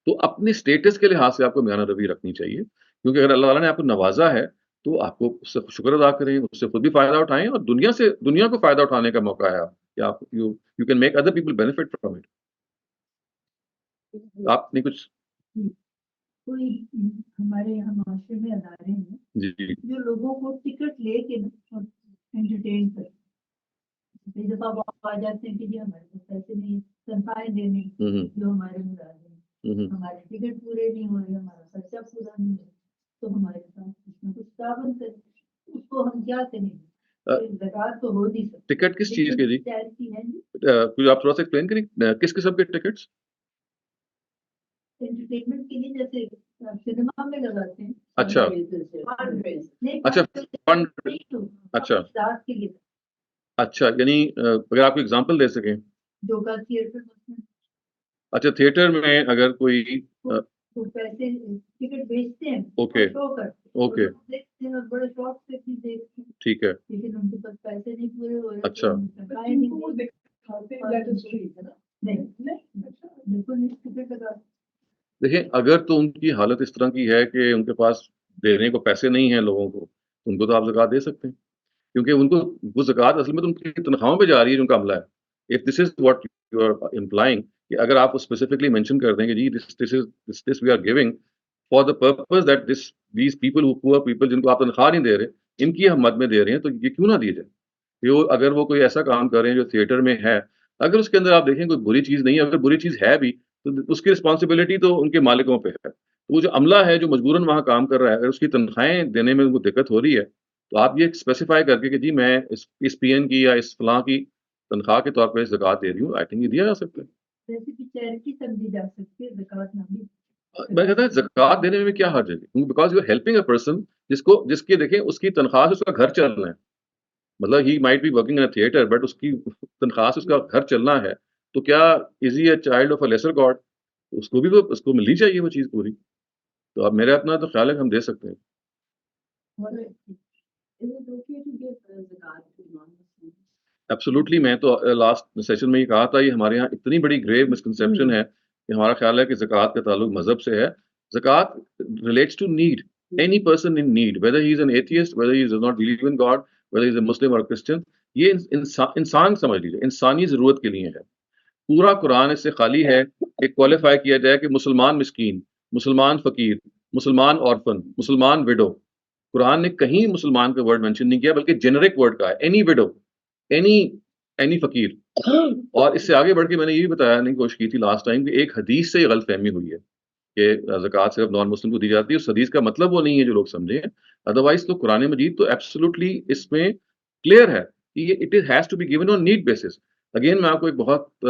تو اپنے اسٹیٹس کے لحاظ سے آپ کو میانہ روی رکھنی چاہیے, کیونکہ اگر اللہ تعالیٰ نے آپ کو نوازا ہے تو آپ کو اس سے شکر ادا کریں, اس سے خود بھی فائدہ اٹھائیں, اور دنیا کو فائدہ اٹھانے کا موقع ہے کہ آپ you can make other people benefit from it. آپ نے کچھ کوئی ہمارے یہاں معاشرے میں ادارے ہیں جی جو لوگوں کو ٹکٹ لے کے انٹرٹین کرتے ہیں. کئی دفعہ وہ آ جاتے ہیں کہ جی ہمارے پاس پیسے نہیں, تنخواہیں دینے جو ہمارے مراد ہیں, ہمارے ٹکٹ پورے نہیں ہو رہے, ہمارا خرچہ پورا نہیں ہو رہا, تو ہمارے ساتھ کچھ نہ کچھ تعاون کریں. اس کو ہم کیا کریں, زکوٰۃ تو ہو نہیں سکتی. ٹکٹ کس چیز کے جی چیریٹی ہے جی, کچھ آپ تھوڑا سا ایکسپلین کریں کس قسم کے ٹکٹس. انٹرٹینمنٹ کے لیے جیسے سنیما میں لگاتے ہیں. اچھا اچھا فنڈ, اچھا رات کے لیے اچھا, یعنی اگر آپ کو اگزامپل دے سکیں. جو کا تھیٹر اچھا تھیٹر میں اگر کوئی پیسے ٹکٹ بیچتے ہیں, اوکے شو کرتے اوکے دیکھتے ہیں اور بڑے شوق سے بھی دیکھتے ہیں, ٹھیک ہے لیکن ان کے پاس پیسے نہیں پورے ہو رہے. اچھا بالکل ٹکٹ لگا. دیکھیں اگر تو ان کی حالت اس طرح کی ہے کہ ان کے پاس دینے کو پیسے نہیں ہیں لوگوں کو, ان کو تو آپ زکوٰۃ دے سکتے ہیں, کیونکہ ان کو وہ زکوٰۃ اصل میں تو ان کی تنخواہوں پہ جا رہی ہے جو ان کا عملہ ہے. If this is what you are implying, کہ اگر آپ اسپیسیفکلی مینشن کر دیں کہ جی this we are giving for the purpose that these people who poor people, جن کو آپ تنخواہ نہیں دے رہے, ان کی ہم مد میں دے رہے ہیں, تو یہ کیوں نہ دیے جائے. اگر وہ کوئی ایسا کام کر رہے ہیں جو تھیٹر میں ہے, اگر اس کے اندر آپ دیکھیں کوئی بری چیز نہیں ہے، اگر بری چیز ہے بھی تو اس کی رسپانسبلٹی تو ان کے مالکوں پہ ہے. تو وہ جو عملہ ہے جو مجبوراً وہاں کام کر رہا ہے، اگر اس کی تنخواہیں دینے میں ان کو دقت ہو رہی ہے تو آپ یہ اسپیسیفائی کر کے کہ جی میں اس پی این کی یا اس فلاں کی تنخواہ کے طور پہ زکوٰۃ دے رہی ہوں، آئی تھنک یہ دیا جا سکتا ہے. ویسے بھی چیریٹی تک دی جا سکتی ہے، زکوٰۃ نہ بھی. میں کہتا ہوں زکوٰۃ دینے میں کیا حرج ہے، because you are helping a person جس کی دیکھیں اس کی تنخواہ سے اس کا گھر چلنا ہے. مطلب he might be working in theatre but اس کی تنخواہ سے اس کا گھر چلنا ہے. تو کیا is he a child of a lesser God? اس کو بھی اس کو ملنی چاہیے وہ چیز پوری. تو اب میرے اپنا تو خیال ہے کہ ہم دے سکتے ہیں. ایبسولوٹلی. میں تو لاسٹ سیشن میں یہ کہا تھا، یہ ہمارے یہاں اتنی بڑی گریو مسکنسیپشن ہے کہ ہمارا خیال ہے کہ زکوٰۃ کا تعلق مذہب سے ہے. زکوٰۃ relates to need. Any person in need whether he is an atheist whether he does not believe in God whether he is a Muslim اور کرسچن. یہ انسان سمجھ لیجیے انسانی ضرورت کے لیے ہے. پورا قرآن اس سے خالی ہے کہ کوالیفائی کیا جائے کہ مسلمان مسکین، مسلمان فقیر، مسلمان آرفن، مسلمان وڈو. قرآن نے کہیں مسلمان کا ورڈ مینشن نہیں کیا بلکہ جنرک ورڈ کا ہے، اینی وڈو، اینی فقیر. اور اس سے آگے بڑھ کے میں نے یہ بھی بتانے کی کوشش کی تھی لاسٹ ٹائم کہ ایک حدیث سے یہ غلط فہمی ہوئی ہے کہ زکوٰۃ صرف نان مسلم کو دی جاتی ہے. اس حدیث کا مطلب وہ نہیں ہے جو لوگ سمجھے ہیں. ادروائز تو قرآن مجید تو ایبسولوٹلی اس میں کلیئر ہے کہ یہ it has to be given on need basis. Again میں آپ کو ایک بہت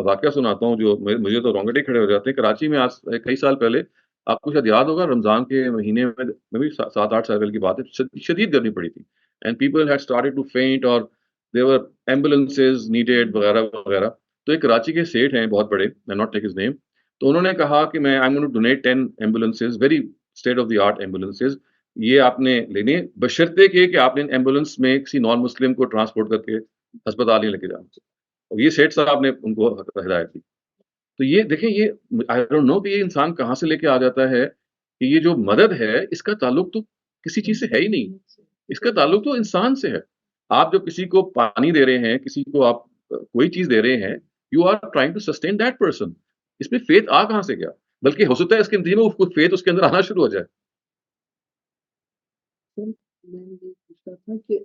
واقعہ سناتا ہوں جو مجھے تو رونگٹے کھڑے ہو جاتے ہیں. کراچی میں آج کئی سال پہلے، آپ کو شاید یاد ہوگا، رمضان کے مہینے میں بھی 7-8 سال پہلے کی بات ہے، شدید گرمی پڑی تھی and people had started to faint اور there were ambulances needed وغیرہ وغیرہ. تو ایک کراچی کے سیٹ ہیں بہت بڑے، میں ناٹ ٹیک ہز نیم. تو انہوں نے کہا کہ میں I'm going to donate 10 ambulances very state of the art ambulances. یہ آپ نے لینی ہے بشرطے کہ آپ نے ایمبولینس میں کسی نان مسلم کو ٹرانسپورٹ کر کے ہسپتال نہیں لے کے جانا. اور یہ سیٹ صاحب نے ان کو ہدایت دی. تو یہ دیکھیں، یہ آئی ڈونٹ نو کہ یہ انسان کہاں سے لے کے آ جاتا ہے کہ یہ جو مدد ہے اس کا تعلق تو کسی چیز سے ہے ہی نہیں. اس کا تعلق تو انسان سے ہے. آپ جو کسی کو پانی دے رہے ہیں، کسی کو آپ کوئی چیز دے رہے ہیں، you are trying to sustain that person. اس میں فیتھ آ کہاں سے گیا؟ بلکہ ہو سکتا ہے اس کے نتیجے میں فیتھ اس کے اندر آنا شروع ہو جائے. میں یہ پوچھنا تھا کہ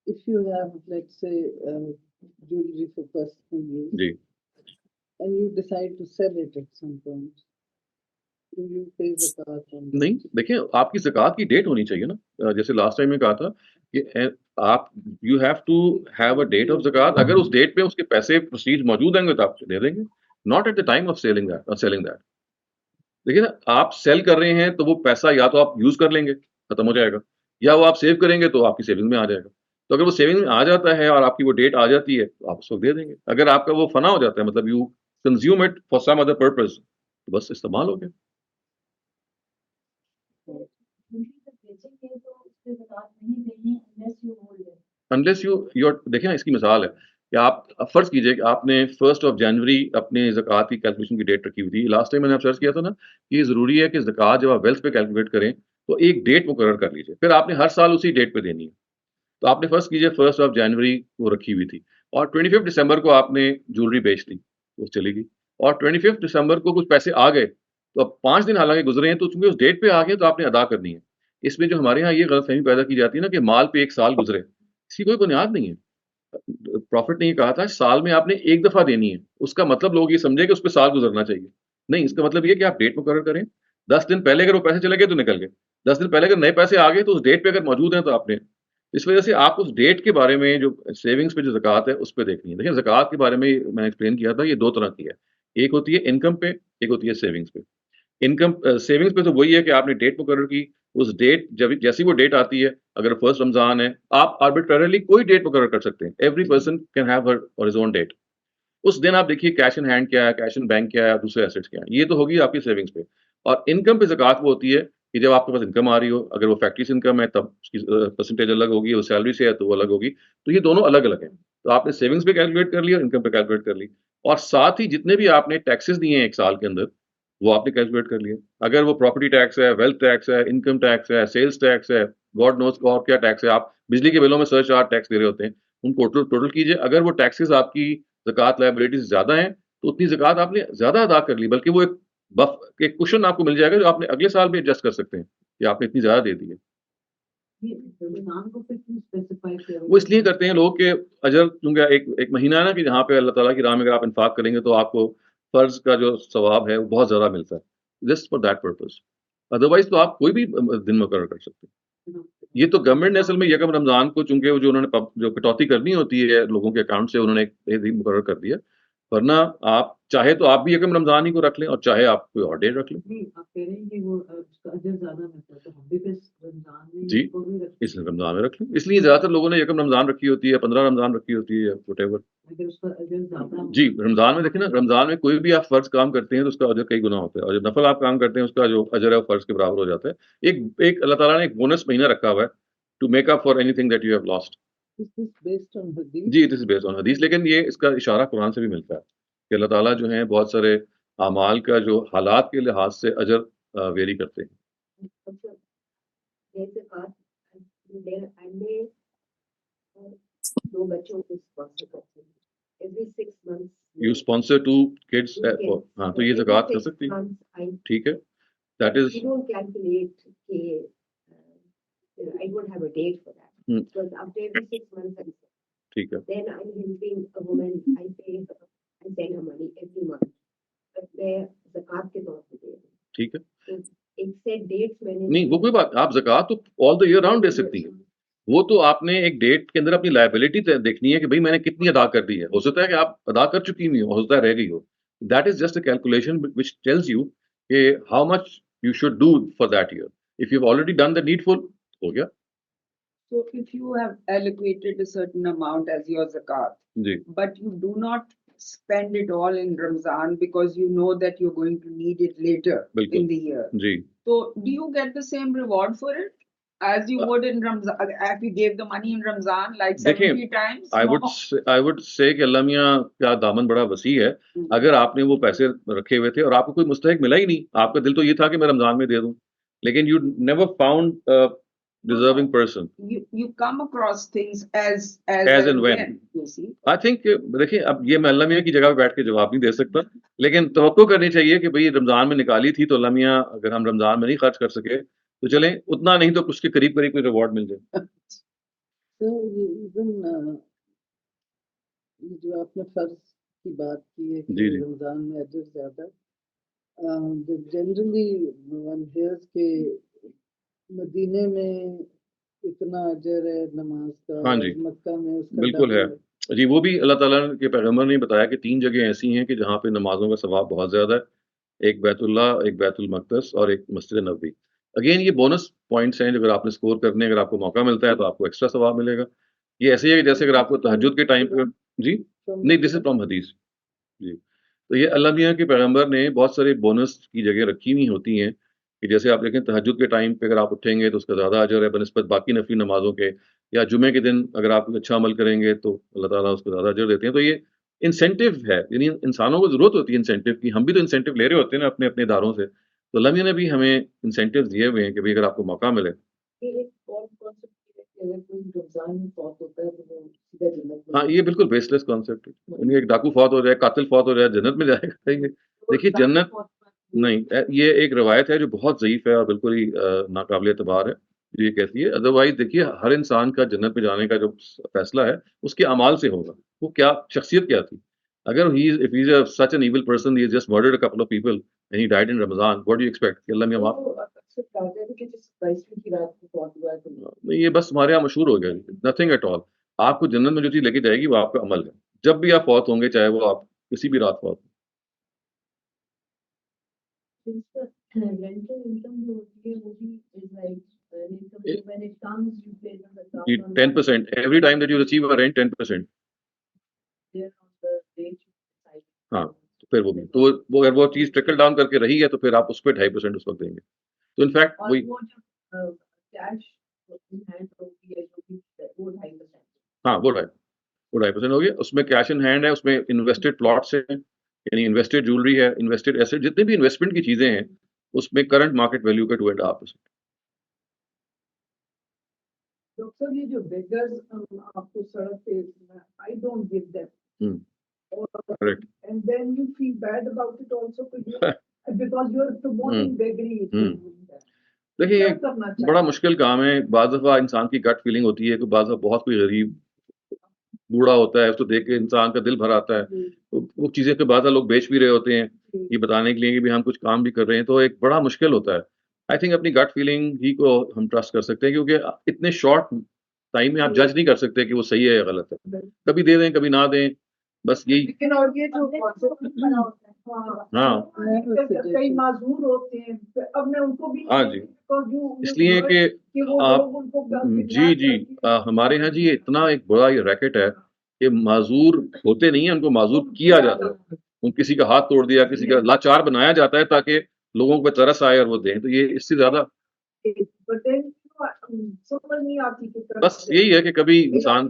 if you have, let's say, jewelry for personal use, G and you decide to sell it at some point, do you pay zakat on that? نہیں، دیکھیں آپ کی زکوٰۃ کی ڈیٹ ہونی چاہیے نا. جیسے لاسٹ ٹائم میں کہا تھا کہ آپ you have to have a date of zakat. اگر اس ڈیٹ پہ اس کے پیسے پروسیڈ موجود ہیں گے تو آپ دے دیں گے. Not at the time of selling that. دیکھیں نا، آپ سیل کر رہے ہیں تو وہ پیسہ یا تو آپ یوز کر لیں گے، ختم ہو جائے گا، یا وہ آپ سیو کریں گے تو آپ کی سیونگ میں آ جائے گا. تو اگر وہ سیونگ میں آ جاتا ہے اور آپ کی وہ ڈیٹ آ جاتی ہے تو آپ اس وقت دے دیں گے. اگر آپ کا وہ فنا ہو جاتا ہے، مطلب you consume it for some other purpose, تو بس استعمال ہو گیا. انلیس یو دیکھیں نا، اس کی مثال ہے کہ آپ فرض کیجئے کہ آپ نے 1 جنوری اپنے زکوٰۃ کی کیلکولیشن کی ڈیٹ رکھی ہوئی تھی. لاسٹ ٹائم میں نے آپ سرچ کیا تھا نا کہ یہ ضروری ہے کہ زکوٰۃ جب آپ ویلتھ پہ کیلکولیٹ کریں تو ایک ڈیٹ مقرر کر لیجیے، پھر آپ نے ہر سال اسی ڈیٹ پہ دینی ہے. تو آپ نے فرض کیجئے 1 جنوری وہ رکھی ہوئی تھی اور 25 دسمبر کو آپ نے جولری بیچ لی، وہ چلی گئی. اور 25 دسمبر کو کچھ پیسے آ گئے تو اب 5 دن حالانکہ گزرے ہیں تو چونکہ اس ڈیٹ پہ آ گئے تو آپ نے ادا کرنی ہے. اس میں جو ہمارے یہاں یہ غلط فہمی پیدا کی جاتی ہے نا کہ مال پہ 1 سال گزرے، اس کی کوئی بنیاد نہیں ہے. پروفٹ نے یہ کہا تھا سال میں آپ نے 1 دفعہ دینی ہے. اس کا مطلب لوگ یہ سمجھے کہ اس پہ سال گزرنا چاہیے. نہیں، اس کا مطلب یہ کہ آپ ڈیٹ مقرر کریں. 10 دن پہلے اگر وہ پیسے چلے گئے تو نکل گئے، 10 دن پہلے اگر نئے پیسے آ گئے تو اس ڈیٹ پہ اگر موجود ہیں تو آپ نے. اس وجہ سے آپ اس ڈیٹ کے بارے میں جو سیونگز پہ جو زکوٰۃ ہے اس پہ دیکھنی ہے. دیکھیں زکوٰۃ کے بارے میں میں نے ایکسپلین کیا تھا، یہ 2 طرح کی ہے. ایک ہوتی ہے انکم پہ، ایک ہوتی ہے سیونگز پہ. انکم سیونگز پہ تو وہی ہے کہ آپ نے ڈیٹ مقرر کی، اس ڈیٹ جب جیسی وہ ڈیٹ آتی ہے، اگر 1 رمضان ہے آپ آربیٹریلی کوئی ڈیٹ مقرر کر سکتے ہیں. Every person can have her his own date. اس دن آپ دیکھیے کیش ان ہینڈ کیا ہے، کیش ان بینک کیا ہے، دوسرے ایسیٹس کیا ہیں. یہ تو ہوگی آپ کی سیونگز پہ. اور انکم پہ زکوٰۃ وہ ہوتی ہے کہ جب آپ کے پاس انکم آ رہی ہو، اگر وہ فیکٹری سے انکم ہے تب اس کی پرسنٹیج الگ ہوگی، وہ سیلری سے ہے تو وہ الگ ہوگی. تو یہ دونوں الگ الگ ہیں. تو آپ نے سیونگز پہ کیلکولیٹ کر لی اور انکم پہ کیلکولیٹ کر لی. اور ساتھ ہی جتنے بھی آپ نے ٹیکسز دیے ہیں 1 سال کے اندر وہ آپ نے کیلکولیٹ کر لیے. اگر وہ پراپرٹی ٹیکس ہے، ویلتھ ٹیکس ہے، انکم ٹیکس ہے، سیلس ٹیکس ہے، گاڈ نوز اور کیا ٹیکس ہے، آپ بجلی کے بلوں میں سرچ چارج ٹیکس دے رہے ہوتے ہیں، ان کو ٹوٹل کیجئے. اگر وہ ٹیکسز آپ کی زکوٰۃ لائبلٹیز زیادہ ہیں تو اتنی زکوٰۃ آپ نے زیادہ ادا کر لی، بلکہ وہ ایک کوشن آپ کو مل جائے گا جو آپ نے اگلے سال بھی ایڈجسٹ کر سکتے ہیں کہ آپ نے اتنی زیادہ دے دی ہے. وہ اس لیے کرتے ہیں لوگ کہ اجر کیونکہ ایک مہینہ ہے نا کہ جہاں پہ اللہ تعالیٰ کی راہ میں اگر آپ انفاق کریں گے تو آپ کو فرض کا جو ثواب ہے وہ بہت زیادہ ملتا ہے just for that purpose. Otherwise تو آپ کوئی بھی دن مقرر کر سکتے ہیں. یہ تو گورنمنٹ نے اصل میں یکم رمضان کو چونکہ جو انہوں نے جو کٹوتی کرنی ہوتی ہے لوگوں کے اکاؤنٹ سے انہوں نے ایک دن مقرر کر دیا. ورنہ آپ چاہے تو آپ بھی یکم رمضان ہی کو رکھ لیں اور چاہے آپ کوئی اور ڈیٹ رکھ لیں. جی اس رمضان میں رکھ لیں. اس لیے زیادہ تر لوگوں نے یکم رمضان رکھی ہوتی ہے 15 رمضان رکھی ہوتی ہے وٹ ایور. جی رمضان میں دیکھیں نا رمضان میں کوئی بھی آپ فرض کام کرتے ہیں تو اس کا اجر کئی گنا ہوتا ہے اور جو نفل آپ کام کرتے ہیں اس کا جو اجر ہے وہ فرض کے برابر ہو جاتا ہے. ایک اللہ تعالیٰ نے ایک بونس مہینہ رکھا ہوا ہے to make up for any thing that you have lost. G this is based on حدیث لیکن یہ اس کا اشارہ قرآن سے بھی ملتا ہے کہ اللہ تعالیٰ جو ہیں بہت سارے اعمال کا جو حالات کے لحاظ سے اجر ویری کرتے ہیں. یو اسپانسر ٹو کڈس ہاں تو یہ زکوٰۃ کر سکتی ہے. ٹھیک ہے دیٹ از ٹھیک ہے. ٹھیک ہے نہیں وہ کوئی بات آپ زکوٰۃ تو آل دا ایئر راؤنڈ دے سکتی ہیں. وہ تو آپ نے ایک ڈیٹ کے اندر اپنی لائبلٹی دیکھنی ہے کہ بھائی میں نے کتنی ادا کر دی ہے. ہو سکتا ہے کہ آپ ادا کر چکی ہوئی ہو سکتا ہے رہ گئی ہو. That is just a calculation which tells you کہ how much you should do for that year. If you already done the needful ہو گیا. So if you have allocated a certain amount as your zakat, but you do not spend it all in Ramzan because you know that you're going to need it later in the year. So do you get the same reward for it as you would in Ramzan if you gave the money in Ramzan like 70 times? I would say کہ اللہ میاں کا دامن بڑا وسیع ہے. اگر آپ نے وہ پیسے رکھے ہوئے تھے اور آپ کو کوئی مستحق ملا ہی نہیں, آپ کا دل تو یہ تھا کہ میں رمضان میں دے دوں, لیکن you never found deserving person. You come across things as and when you see. I think دیکھیں اب یہ میں اللہ میاں کی جگہ پہ بیٹھ کے جواب نہیں دے سکتا, لیکن توقع کرنی چاہیے کہ بھئی رمضان میں نکالی تھی تو اللہ میاں اگر ہم رمضان میں نہیں خرچ کر سکے تو چلیں اتنا نہیں تو کچھ کے قریب قریب کوئی ریوارڈ مل جائے. جو آپ نے فرض کی بات کی ہے کہ رمضان میں اجر زیادہ, جنرلی ون ہیئرز کے مدینے میں اتنا اجر ہے نماز کا. ہاں جی مکہ میں اس کا بالکل ہے جی. وہ بھی اللہ تعالیٰ کے پیغمبر نے بتایا کہ 3 جگہ ایسی ہیں کہ جہاں پہ نمازوں کا ثواب بہت زیادہ ہے. ایک بیت اللہ, ایک بیت المقدس اور ایک مسجد نبوی. اگین یہ بونس پوائنٹس ہیں جو اگر آپ نے اسکور کرنے اگر آپ کو موقع ملتا ہے تو آپ کو ایکسٹرا ثواب ملے گا. یہ ایسے ہی ہے کہ جیسے اگر آپ کو تہجد کے ٹائم پہ جی نہیں دس از فرام حدیث جی. تو یہ اللہ میاں کے پیغمبر نے بہت سارے بونس کی جگہ رکھی ہوئی ہوتی ہیں کہ جیسے آپ دیکھیں تہجد کے ٹائم پہ اگر آپ اٹھیں گے تو اس کا زیادہ اجر ہے بنسبت باقی نفلی نمازوں کے, یا جمعے کے دن اگر آپ اچھا عمل کریں گے تو اللہ تعالیٰ اس کو زیادہ اجر دیتے ہیں. تو یہ انسینٹیو ہے, یعنی انسانوں کو ضرورت ہوتی ہے انسینٹیو کی. ہم بھی تو انسینٹیو لے رہے ہوتے ہیں نا اپنے اپنے اداروں سے. تو اللہ میاں نے بھی ہمیں انسینٹیو دیے ہوئے ہیں کہ بھائی اگر آپ کو موقع ملے. ہاں یہ بالکل بیس لیس کانسیپٹ ہے. ایک ڈاکو فوت ہو جائے, قاتل فوت ہو جائے, جنت میں جائے گا. دیکھیے جنت نہیں, یہ ایک روایت ہے جو بہت ضعیف ہے اور بالکل ہی ناقابل اعتبار ہے جو یہ کہتی ہے. ادروائز دیکھیے ہر انسان کا جنت میں جانے کا جو فیصلہ ہے اس کے اعمال سے ہوگا. وہ کیا شخصیت کیا تھی. اگر if he's such an evil person, he has just murdered a couple of people and he died in Ramadan, what do you expect کہ اللہ میاں معاف. یہ بس ہمارے یہاں مشہور ہو گیا. Nothing at all. آپ کو جنت میں جو چیز لے کے جائے گی وہ آپ کا عمل ہے. جب بھی آپ فوت ہوں گے چاہے وہ آپ کسی بھی رات فوت ہوں. rental income جو ہوتی ہے وہ بھی is like when it comes you pay them 10% every time that you receive a rent 10%. ہاں تو پھر وہ بھی تو وہ اگر وہ چیز ٹرکل ڈاؤن کر کے رہی ہے تو پھر آپ اس پہ 2.5% اس وقت دیں گے. تو انفیکٹ وہی ہاں وہ 2.5% ہو گیا. اس میں کیش ان ہینڈ ہے, اس میں انویسٹڈ پلاٹس ہیں یعنی انویسٹڈ جولری ہے, انویسٹڈ ایسٹ, جتنے بھی انویسٹمنٹ کی چیزیں ہیں اس میں کرنٹ مارکیٹ ویلیو کا 2.5%. ڈاکٹر یہ جو بیگرز آپ کو سڑک پہ I don't give them. Correct. And then you feel bad about it also because you are promoting beggary. دیکھیے کیا کرنا چاہیے؟ بڑا مشکل کام ہے. بعض دفعہ انسان کی گٹ فیلنگ ہوتی ہے کہ بعض دفعہ بہت کوئی غریب بوڑھا ہوتا ہے, اس کو دیکھ کے انسان کا دل بھر آتا ہے. تو وہ چیزیں کہ بعض لوگ بیچ بھی رہے ہوتے ہیں یہ بتانے کے لیے کہ بھی ہم کچھ کام بھی کر رہے ہیں, تو ایک بڑا مشکل ہوتا ہے. آئی تھنک اپنی گٹ فیلنگ ہی کو ہم ٹرسٹ کر سکتے ہیں, کیونکہ اتنے شارٹ ٹائم میں آپ جج نہیں کر سکتے کہ وہ صحیح ہے یا غلط ہے. کبھی دے دیں کبھی نہ دیں, بس یہی. لیکن اور یہ جو ہاں کئی معذور ہوتے ہیں, اب میں ان کو بھی ہاں جی, اس لیے کہ آپ جی ہمارے یہاں جی یہ اتنا ایک بڑا یہ ریکٹ ہے کہ معذور ہوتے نہیں ہیں, ان کو معذور کیا جاتا ہے. ان کسی کا ہاتھ توڑ دیا, کسی کا لاچار بنایا جاتا ہے تاکہ لوگوں کو ترس آئے اور وہ دیں. تو یہ اس سے زیادہ سمجھ نہیں آتی بس یہی ہے کہ کبھی انسان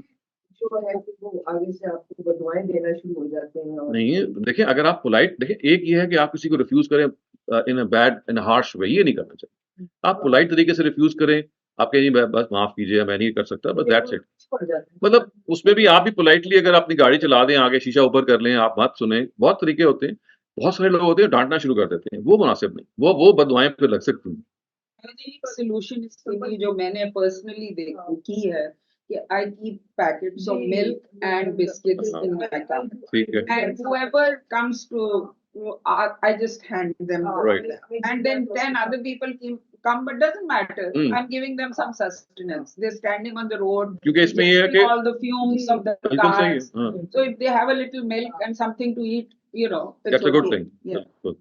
جو ہے کہ وہ آگے سے آپ کو بدوائیں دینا شروع ہو جاتے ہیں. نہیں دیکھیں, اگر آپ پولائٹ دیکھیں, ایک یہ ہے کہ آپ کسی کو ریفیوز کریں ان اے بیڈ ان ہارش وے, یہ نہیں کرنا چاہیے. آپ پولائٹ طریقے سے ریفیوز کریں, آپ کہیں بس معاف کیجیے میں نہیں کر سکتا, بس دیٹس اٹ. مطلب اس میں بھی آپ بھی پولائٹلی اگر اپنی گاڑی چلا دیں, آگے شیشہ اوپر کر لیں, آپ بات سنیں. بہت طریقے ہوتے ہیں, بہت سارے لوگ ہوتے ہیں ڈانٹنا شروع کر دیتے ہیں, وہ مناسب نہیں, وہ بدوائیں پہ لگ سکتی ہیں. سولوشن اس کے لیے جو میں نے پرسنلی کی ہے کہ I keep packets of milk and biscuits in my car. And whoever comes to, I just hand them. Right. And then 10 other people come, but doesn't matter. I'm giving them some sustenance. They're standing on the road, getting all the fumes of the cars. So if they have a little milk and something to eat, it's that's a good thing. Yeah. Good.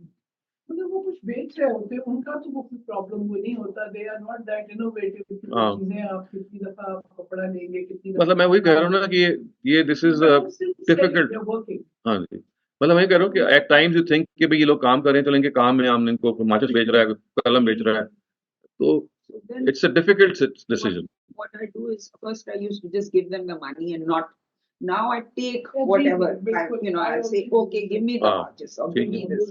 وہ کچھ بیچ رہے ہوتے ہیں, ان کا تو وہ کوئی problem وہ نہیں ہوتا. They are not that innovative. چیزیں آپ کتنی دفعہ کپڑا لیں گے, کتنی دفعہ, مطلب میں وہی کہہ رہا ہوں نا کہ یہ دس از ڈیفیکلٹ. ہاں جی, مطلب میں کہہ رہا ہوں کہ ایٹ ٹائمز یو تھنک کہ بھائی یہ لوگ کام کر رہے ہیں, چلیں گے کام میں ہم ان کو ماچس بیچ رہا ہے, قلم بیچ رہا ہے, تو it's a difficult decision. What I do is first I used to just give them the money and not. Now I take whatever, I say, okay, give me the purchase or give me this,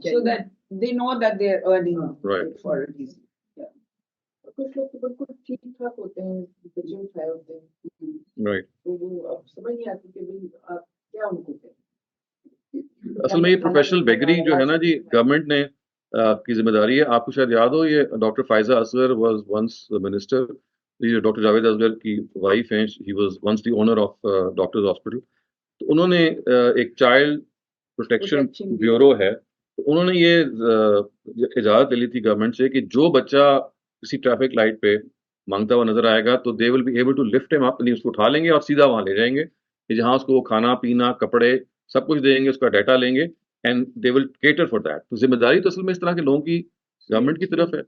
so that they know that they are earning for a reason. کچھ لوگ تو بالکل ٹھیک ٹھاک ہوتے ہیں, بچے اٹھائے ہوتے ہیں, رائٹ. تو وہ اب سمجھ نہیں آتی کہ بھائی آپ کیا ان کو کہیں. اصل میں یہ پروفیشنل بیکری جو ہے نا جی, گورنمنٹ نے کی ذمہ داری ہے. آپ کو شاید یاد ہو, یہ doctor Faiza Asghar was once minister, یہ ڈاکٹر جاوید اصغر کی وائف ہیں, he was once the owner of doctors hospital. تو انہوں نے ایک چائلڈ پروٹیکشن بیورو ہے, تو انہوں نے یہ اجازت لے لی تھی گورنمنٹ سے کہ جو بچہ کسی ٹریفک لائٹ پہ مانگتا ہوا نظر آئے گا تو they will be able to lift ہم اپ, اس کو اٹھا لیں گے اور سیدھا وہاں لے جائیں گے, جہاں اس کو کھانا پینا کپڑے سب کچھ دیں گے, اس کا ڈیٹا لیں گے, and they will cater for that. تو ذمہ داری تو اصل میں اس طرح کے لوگوں کی گورنمنٹ کی طرف ہے,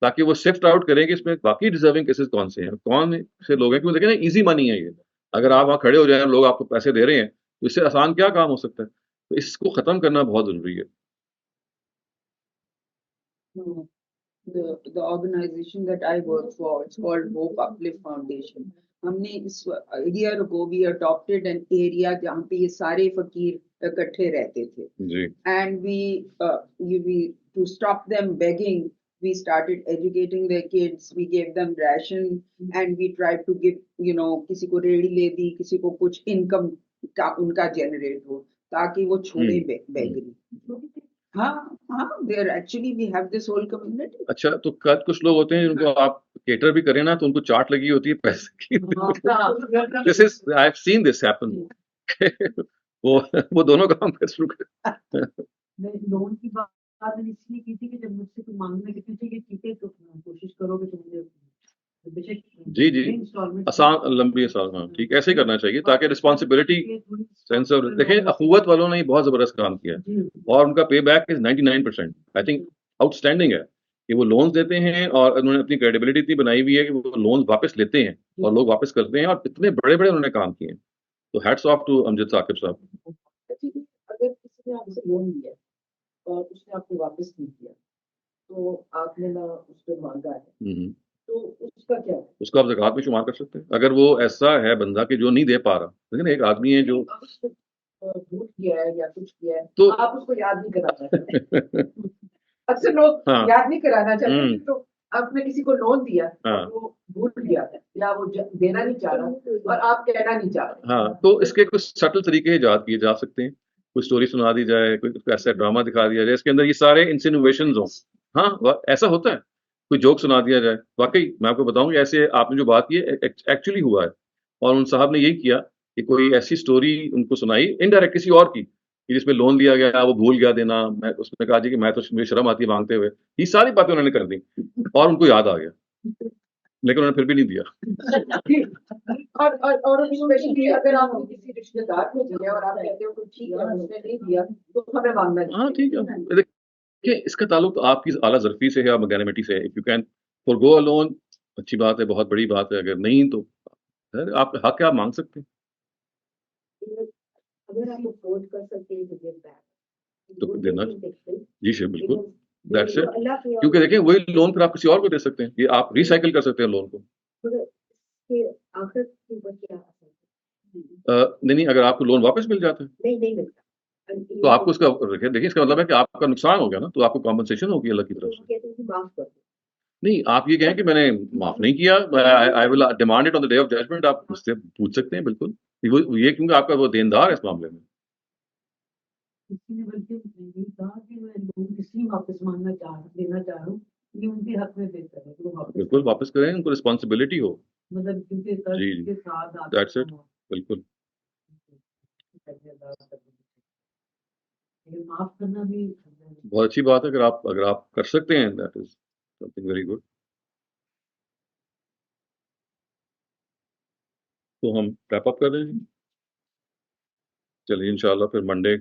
تاکہ وہ شفٹ آؤٹ کریں کہ اس میں باقی ڈیزرونگ کیسز کون سے ہیں, کون سے لوگ ہیں. کیونکہ دیکھیں نا ایزی منی ہے یہ, اگر آپ وہاں کھڑے ہو جائیں لوگ آپ کو پیسے دے رہے ہیں تو اس سے آسان کیا کام ہو سکتا ہے. تو اس کو ختم کرنا بہت ضروری ہے. The organization that I work for, it's called Hope Uplift Foundation. ہم نے اس ایئر کو بھی adopted an area جہاں پہ یہ سارے فقیر اکٹھے رہتے تھے. And we to stop them begging, we started educating their kids, we gave them ration, and we tried to give, کسی کو ریڑھی لے دی, کسی کو کچھ انکم کا ان کا جنریٹ ہو تاکہ وہ چھوڑے بیگری. ہاں there actually we have this whole community. اچھا, تو کچھ لوگ ہوتے ہیں جن کو آپ کیٹر بھی کریں نا تو ان کو چارٹ لگی ہوتی ہے پیسے کی. This is I have seen this happen. وہ دونوں کام کر شروع کر. لون کی بات میں اس لیے کی تھی کہ جب مجھ سے تم مانگنے کی تھی کہ ٹھیک ہے تو کوشش کرو کہ تم جی آسان لمبی آسان, ہاں ٹھیک, ایسے ہی کرنا چاہیے تاکہ رسپانسبلٹی سینس آف. دیکھیں اخوت والوں نے بہت زبردست کام کیا اور ان کا pay back is 99%. I think out standing ہے کہ وہ لونز دیتے ہیں اور انہوں نے اپنی کریڈیبلٹی اتنی بنائی ہوئی ہے کہ وہ لونز واپس لیتے ہیں اور لوگ واپس کرتے ہیں, اور اتنے بڑے بڑے انہوں نے کام کیے ہیں. تو ہیٹس آف ٹو امجد ثاقب صاحب. اگر کسی نے آپ سے لون لیا اور اس نے آپ کو واپس نہیں کیا تو آپ نے نہ اس پہ مانگا ہے, تو اس کا کیا, اس کو آپ زکوٰۃ میں شمار کر سکتے ہیں اگر وہ ایسا ہے بندہ کہ جو نہیں دے پا رہا. لیکن ایک آدمی ہے جو بھول گیا ہے یا کچھ کیا ہے تو آپ اس کو یاد نہیں کرانا چاہتے. اکثر لوگ یاد نہیں کرانا چاہتے. تو آپ نے کسی کو لون دیا, وہ بھول گیا یا وہ دینا نہیں چاہ رہا اور آپ کہنا نہیں چاہ رہے. ہاں, تو اس کے کچھ سٹل طریقے ایجاد کیے جا سکتے ہیں. کوئی اسٹوری سنا دی جائے, کوئی ایسا ڈرامہ دکھا دیا جائے اس کے اندر یہ سارے انسینویشنز ہوں. ہاں ایسا ہوتا ہے, کوئی جوک سنا دیا جائے. واقعی میں آپ کو بتاؤں کہ ایسے آپ نے جو بات کی ہے ایکچولی ہوا ہے, اور ان صاحب نے یہی کیا کہ کوئی ایسی سٹوری ان کو سنائی انڈائریکٹ کسی اور کی, جس میں لون دیا گیا, وہ بھول گیا دینا, میں اس نے کہا جی کہ میں تو مجھے شرم آتی ہے مانگتے ہوئے, یہ ساری باتیں انہوں نے کر دی اور ان کو یاد آ گیا, لیکن انہوں نے پھر بھی نہیں دیا. اور اسپیشلی اگر آپ کسی رشتے دار کو دیا اور آپ کہتے ہو کہ ٹھیک ہے اس نے نہیں دیا تو ہمیں مانگنا نہیں. ہاں ٹھیک ہے, دیکھیں اس کا تعلق آپ کی اعلیٰ ظرفی سے ہے یا مگنیمٹی سے. If you can forgo alone, اچھی بات ہے, بہت بڑی بات ہے. اگر نہیں تو آپ حق ہے, آپ مانگ سکتے ہیں. اگر آپ افورڈ کر سکتے ہیں تو دینا, جی شیئر, بالکل دیٹس اٹ. کیونکہ دیکھیں وہی لون پھر آپ کسی اور کو دے سکتے ہیں, یہ آپ ریسائیکل کر سکتے ہیں لون کو. نہیں, اگر آپ کو لون واپس مل جاتا ہے تو آپ کو اس کا دیکھیں, اس کا مطلب ہے کہ آپ کا نقصان ہو گیا نا, تو آپ کو کمپنسیشن ہوگی اللہ کی طرف سے. نہیں, آپ یہ کہیں کہ میں نے معاف نہیں کیا, I will demand it on the day of judgment, آپ اس سے پوچھ سکتے ہیں بالکل. یہ کیونکہ آپ کا وہ دیندار ہے اس معاملے میں. کسی نے بلکہ یہ کہا کہ میں لون اس لیے واپس دینا چاہ رہا ہوں یہ ان کے حق میں بہتر ہے. بالکل واپس کریں, ان کو رسپانسبلٹی ہو. مطلب کیونکہ جی کے ساتھ دیٹس اٹ, بالکل. معاف کرنا بھی بہت اچھی بات ہے, اگر آپ کر سکتے ہیں, that is some thing very good. تو ہم ریپ اپ کر رہے ہیں. چلیے انشاءاللہ پھر منڈے